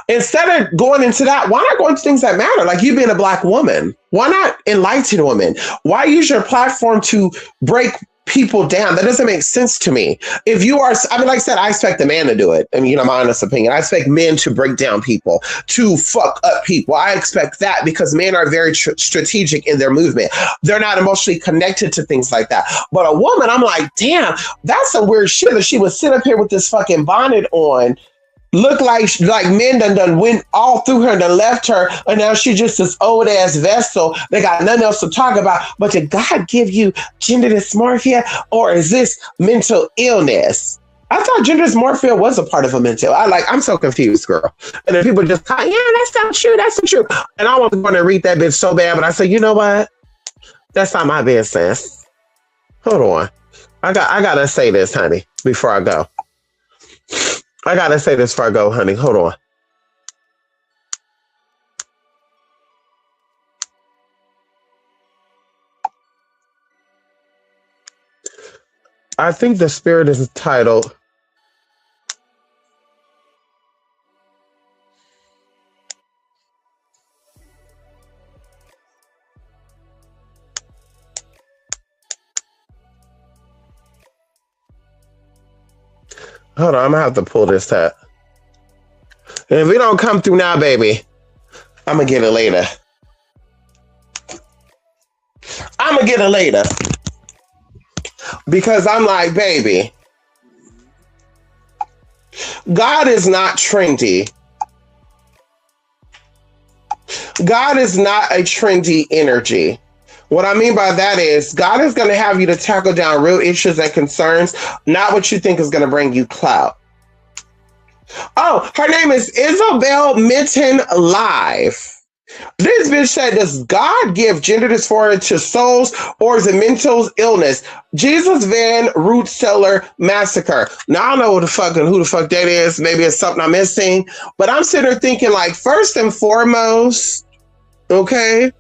[SPEAKER 1] Instead of going into that, why not go into things that matter? Like you being a Black woman. Why not enlighten women? Why use your platform to break people down? That doesn't make sense to me. If you are, I mean, like I said, I expect a man to do it. I mean, my honest opinion. I expect men to break down people, to fuck up people. I expect that because men are very strategic in their movement. They're not emotionally connected to things like that. But a woman, I'm like, damn, that's some weird shit that she would sit up here with this fucking bonnet on, look like men done went all through her and done left her, and now she's just this old ass vessel. They got nothing else to talk about. But did God give you gender dysmorphia, or is this mental illness? I thought gender dysmorphia was a part of a mental. I'm so confused, girl. And then people just, yeah, that's not true. That's not true. And I was going to read that bitch so bad, but I said, you know what? That's not my business. Hold on. I gotta say this, honey, before I go. I gotta say this before I go, honey. Hold on. I think the spirit is titled Hold on, I'm gonna have to pull this up. And if it don't come through now, baby, I'm gonna get it later. I'm gonna get it later. Because I'm like, baby, God is not trendy. God is not a trendy energy. What I mean by that is God is going to have you to tackle down real issues and concerns, not what you think is going to bring you clout. Oh, her name is Isabel Minton Live. This bitch said, does God give gender dysphoria to souls or is it mental illness? Jesus Van Rootseller Massacre. Now, I don't know who the fuck that is. Maybe it's something I'm missing. But I'm sitting there thinking, like, first and foremost, okay,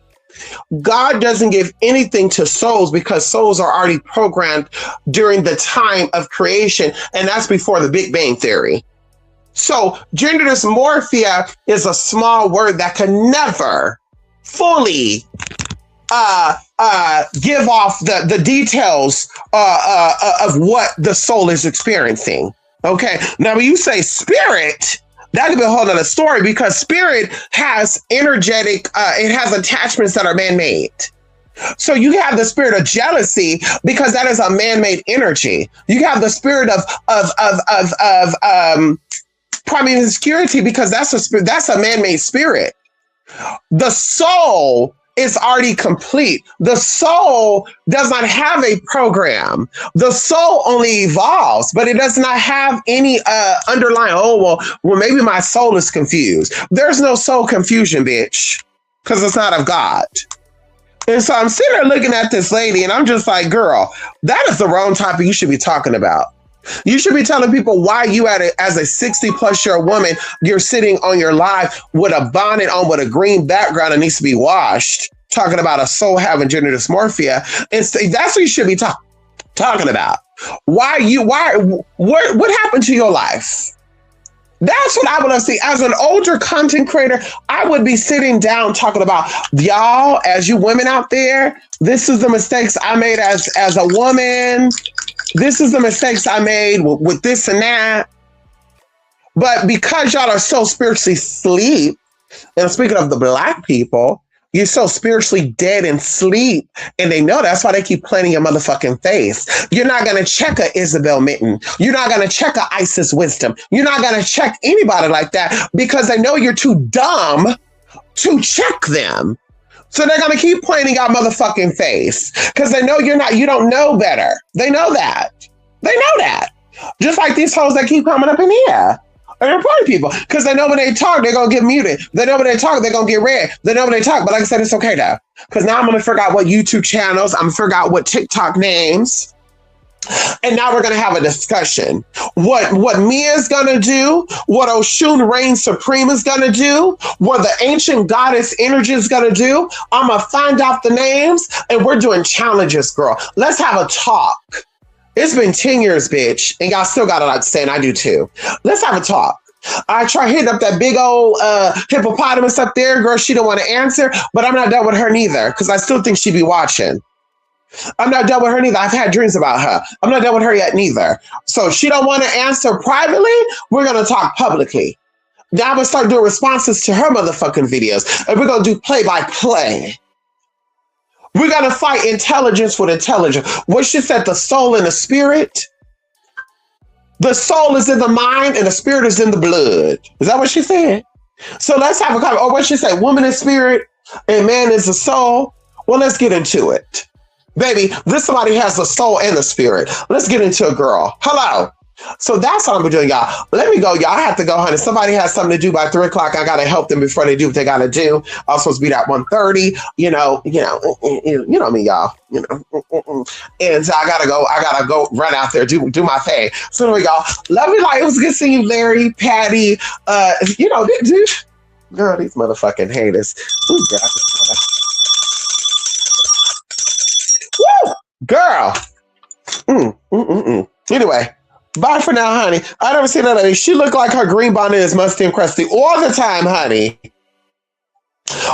[SPEAKER 1] God doesn't give anything to souls because souls are already programmed during the time of creation. And that's before the Big Bang Theory. So gender dysmorphia is a small word that can never fully give off the details of what the soul is experiencing. Okay. Now, when you say spirit, that could be a whole other story because spirit has energetic, it has attachments that are man-made. So you have the spirit of jealousy because that is a man-made energy. You have the spirit of primary insecurity because that's a man-made spirit. The soul is already complete. The soul does not have a program. The soul only evolves, but it does not have any underlying, well, maybe my soul is confused. There's no soul confusion, bitch, because it's not of God. And so I'm sitting there looking at this lady and I'm just like, girl, that is the wrong topic you should be talking about. You should be telling people why you as a 60-plus-year woman, you're sitting on your live with a bonnet on with a green background that needs to be washed, talking about a soul having gender dysmorphia. And that's what you should be talking about. What happened to your life? That's what I would have seen. As an older content creator, I would be sitting down talking about, y'all, as you women out there, this is the mistakes I made as a woman. This is the mistakes I made with this and that. But because y'all are so spiritually asleep, and speaking of the Black people, you're so spiritually dead and sleep, and they know that's why they keep playing your motherfucking face. You're not going to check a Isabel Minton. You're not going to check a Isis Wisdom. You're not going to check anybody like that because they know you're too dumb to check them. So they're going to keep playing your motherfucking face because they know you don't know better. They know that. They know that. Just like these hoes that keep coming up in here. They're important people because they know when they talk, they're going to get muted. They know when they talk, they're going to get red. They know when they talk. But like I said, it's okay though. Because now I'm going to figure out what YouTube channels, I'm going to figure out what TikTok names. And now we're going to have a discussion. What Mia's going to do, what Oshun Reign Supreme is going to do, what the ancient goddess energy is going to do. I'm going to find out the names and we're doing challenges, girl. Let's have a talk. It's been 10 years, bitch. And y'all still got a lot to say, and I do too. Let's have a talk. I try hitting up that big old hippopotamus up there. Girl, she don't want to answer, but I'm not done with her neither because I still think she be watching. I'm not done with her neither. I've had dreams about her. I'm not done with her yet neither. So if she don't want to answer privately, we're going to talk publicly. Now I'm going to start doing responses to her motherfucking videos. And we're going to do play-by-play. We're going to fight intelligence with intelligence. What she said, the soul and the spirit. The soul is in the mind and the spirit is in the blood. Is that what she said? So let's have a conversation. Or what she said, woman is spirit and man is the soul. Well, let's get into it. Baby, this somebody has the soul and the spirit. Let's get into it, girl. Hello. So that's what I'm doing, y'all. Let me go, y'all. I have to go, honey. Somebody has something to do by 3 o'clock. I gotta help them before they do what they gotta do. I'm supposed to be at 1:30. You know me, y'all. And so I gotta go run out there, do my thing. So anyway, y'all. Love you, like it was good seeing you, Larry, Patty. Girl, these motherfucking haters. Ooh, woo, girl. Anyway. Bye for now, honey. I never seen that lady. She looked like her green bonnet is musty and crusty all the time, honey.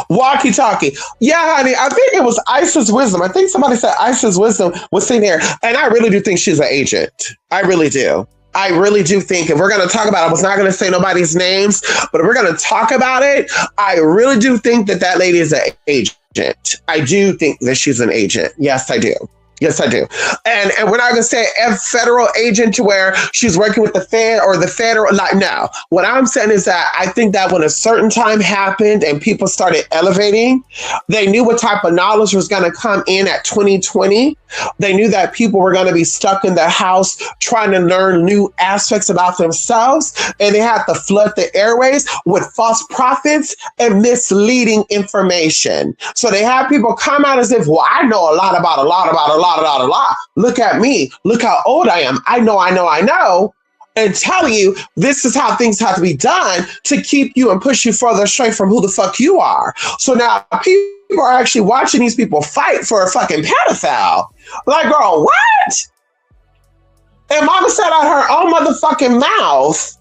[SPEAKER 1] Walkie-talkie. Yeah, honey. I think it was Isis Wisdom. I think somebody said Isis Wisdom was sitting here. And I really do think she's an agent. I really do. I really do think, if we're going to talk about it, I was not going to say nobody's names, but if we're going to talk about it, I really do think that lady is an agent. I do think that she's an agent. Yes, I do. Yes, I do. And we're not going to say a federal agent to where she's working with the Fed or the federal. Like, no. What I'm saying is that I think that when a certain time happened and people started elevating, they knew what type of knowledge was going to come in at 2020. They knew that people were going to be stuck in their house trying to learn new aspects about themselves. And they had to flood the airways with false prophets and misleading information. So they had people come out as if, well, I know a lot about a lot. Look at me. Look how old I am. I know. And tell you this is how things have to be done to keep you and push you further astray from who the fuck you are. So now people are actually watching these people fight for a fucking pedophile. Like, girl, what? And mama said out her own motherfucking mouth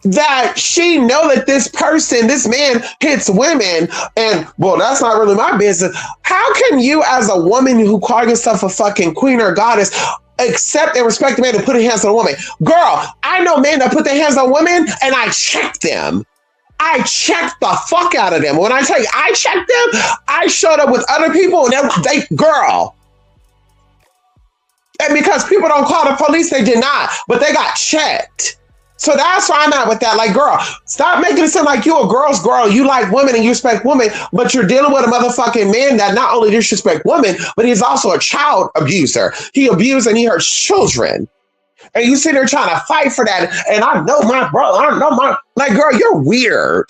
[SPEAKER 1] that she know that this man hits women, and well, that's not really my business. How can you, as a woman who call yourself a fucking queen or goddess, accept and respect a man to put his hands on a woman? Girl, I know men that put their hands on women, and I check them. I checked the fuck out of them. When I tell you I checked them, I showed up with other people, and they girl. And because people don't call the police, they did not, but they got checked. So that's why I'm at with that. Like, girl, stop making it sound like you a girl's girl. You like women and you respect women, but you're dealing with a motherfucking man that not only disrespect women, but he's also a child abuser. He abused and he hurts children. And you sit there trying to fight for that. And I know my brother, like, girl, you're weird.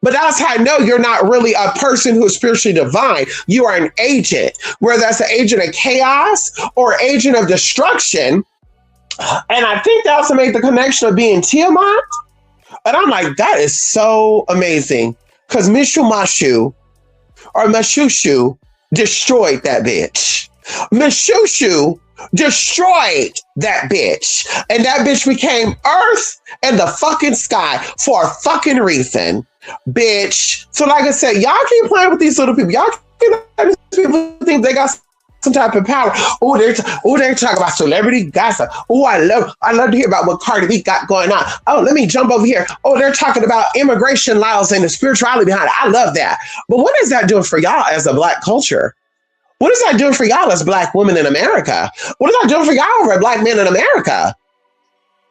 [SPEAKER 1] But that's how I know you're not really a person who is spiritually divine. You are an agent, whether that's an agent of chaos or agent of destruction. And I think they also made the connection of being Tiamat. And I'm like, that is so amazing. Because Mishumashu or Mashushu destroyed that bitch. Mashushu destroyed that bitch. And that bitch became earth and the fucking sky for a fucking reason. Bitch. So like I said, y'all keep playing with these little people. Y'all keep letting these people think they got some type of power. They're talking about celebrity gossip. I love to hear about what Cardi B got going on. Oh, let me jump over here. They're talking about immigration laws and the spirituality behind it. I love that. But what is that doing for y'all as a Black culture? What is that doing for y'all as Black women in America? What is that doing for y'all over Black men in America?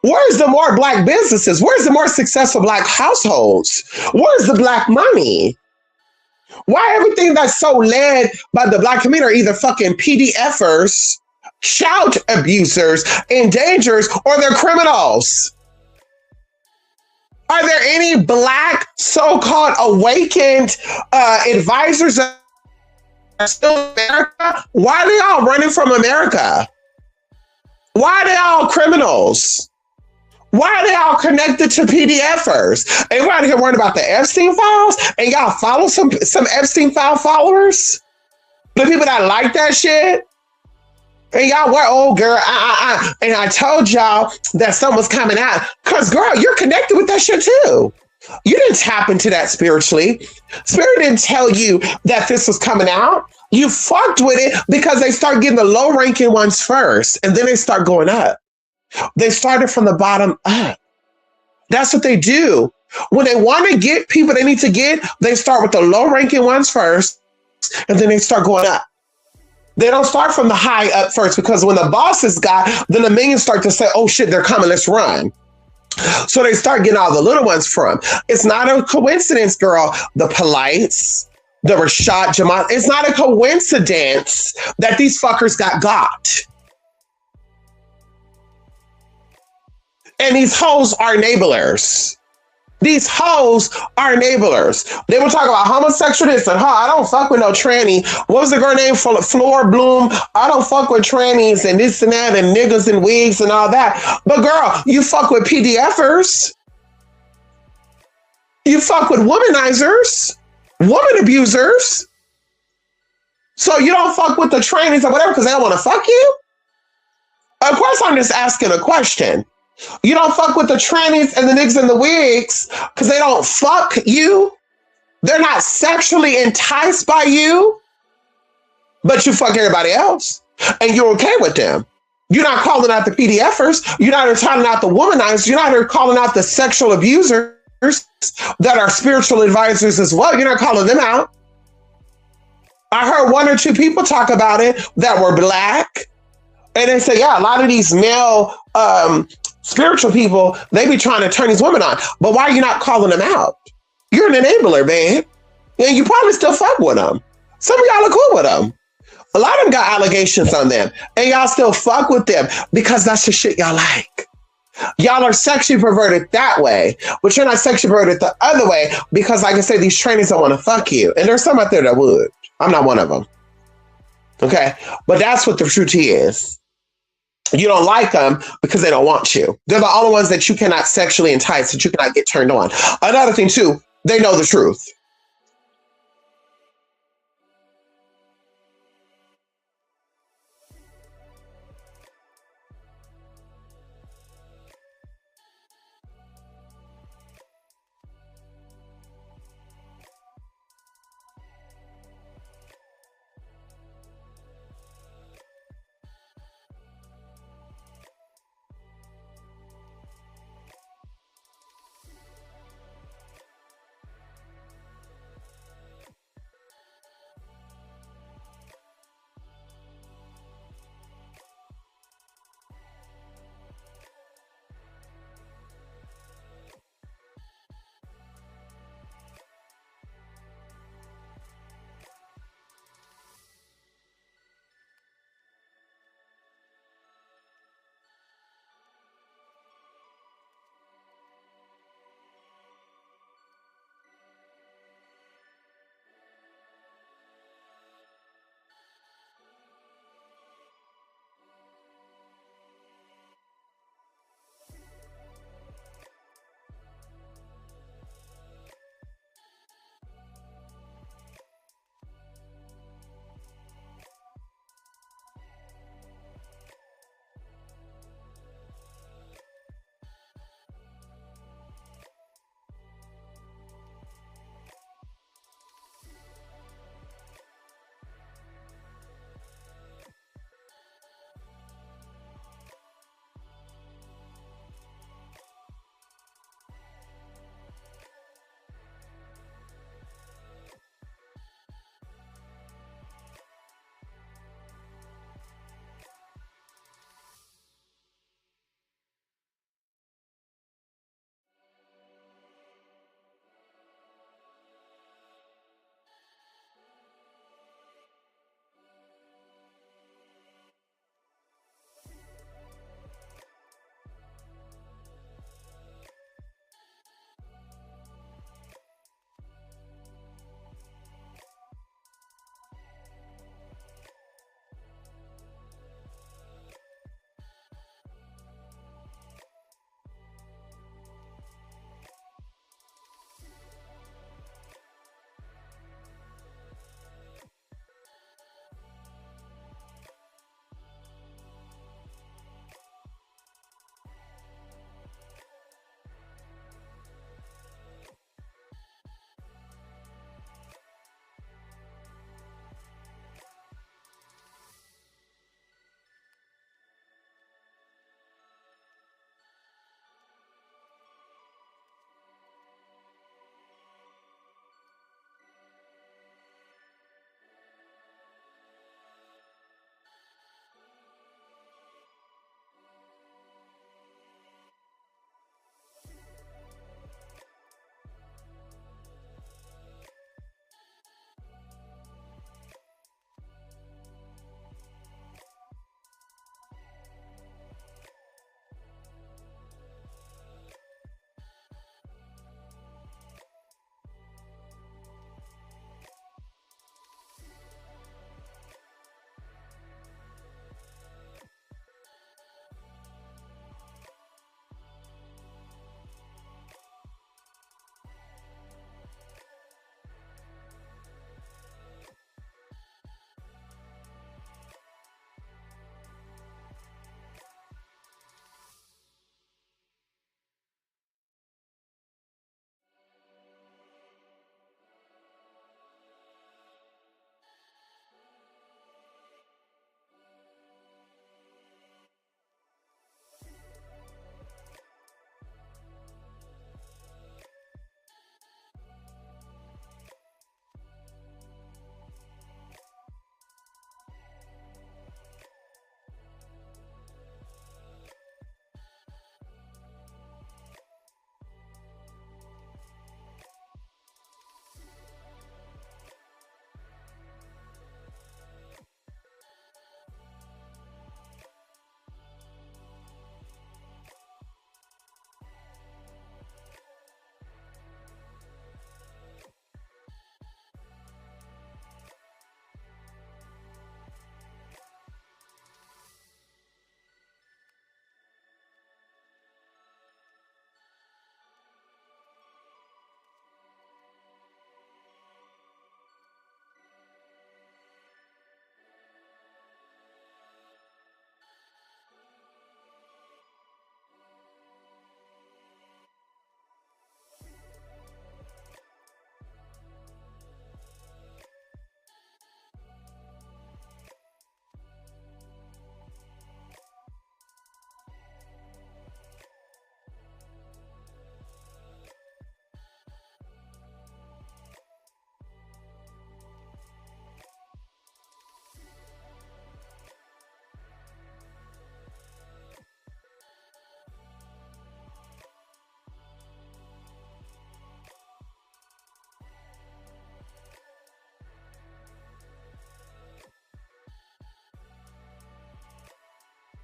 [SPEAKER 1] Where's the more Black businesses? Where's the more successful Black households? Where's the Black money? Why everything that's so led by the Black community are either fucking PDFers, shout abusers, endangers, or they're criminals? Are there any Black so-called awakened advisors that are still in America? Why are they all running from America? Why are they all criminals? Why are they all connected to PDFers? And we're out here worrying about the Epstein files, and y'all follow some Epstein file followers? The people that like that shit? And y'all were, oh girl, and I told y'all that someone's coming out. Cause girl, you're connected with that shit too. You didn't tap into that spiritually. Spirit didn't tell you that this was coming out. You fucked with it because they start getting the low ranking ones first, and then they start going up. They started from the bottom up. That's what they do. When they want to get people they need to get, they start with the low-ranking ones first, and then they start going up. They don't start from the high up first, because when the bosses got, then the minions start to say, oh shit, they're coming, let's run. So they start getting all the little ones from. It's not a coincidence, girl. The Polites, the Rashad Jamal, it's not a coincidence that these fuckers got. And these hoes are enablers. These hoes are enablers. They will talk about homosexualness and I don't fuck with no tranny. What was the girl name? Flora Bloom. I don't fuck with trannies and this and that and niggas and wigs and all that. But girl, you fuck with PDFers. You fuck with womanizers, woman abusers. So you don't fuck with the trannies or whatever because they don't want to fuck you? Of course, I'm just asking a question. You don't fuck with the trannies and the niggas and the wigs because they don't fuck you. They're not sexually enticed by you, but you fuck everybody else and you're okay with them. You're not calling out the PDFers. You're not calling out the womanizers. You're not calling out the sexual abusers that are spiritual advisors as well. You're not calling them out. I heard one or two people talk about it that were Black. And they say, yeah, a lot of these male spiritual people, they be trying to turn these women on. But why are you not calling them out? You're an enabler, man. And you probably still fuck with them. Some of y'all are cool with them. A lot of them got allegations on them, and y'all still fuck with them because that's the shit y'all like. Y'all are sexually perverted that way, but you're not sexually perverted the other way because, like I said, these trainers don't want to fuck you. And there's some out there that would. I'm not one of them. Okay? But that's what the truth is. You don't like them because they don't want you. They're the only ones that you cannot sexually entice, that you cannot get turned on. Another thing, too, they know the truth.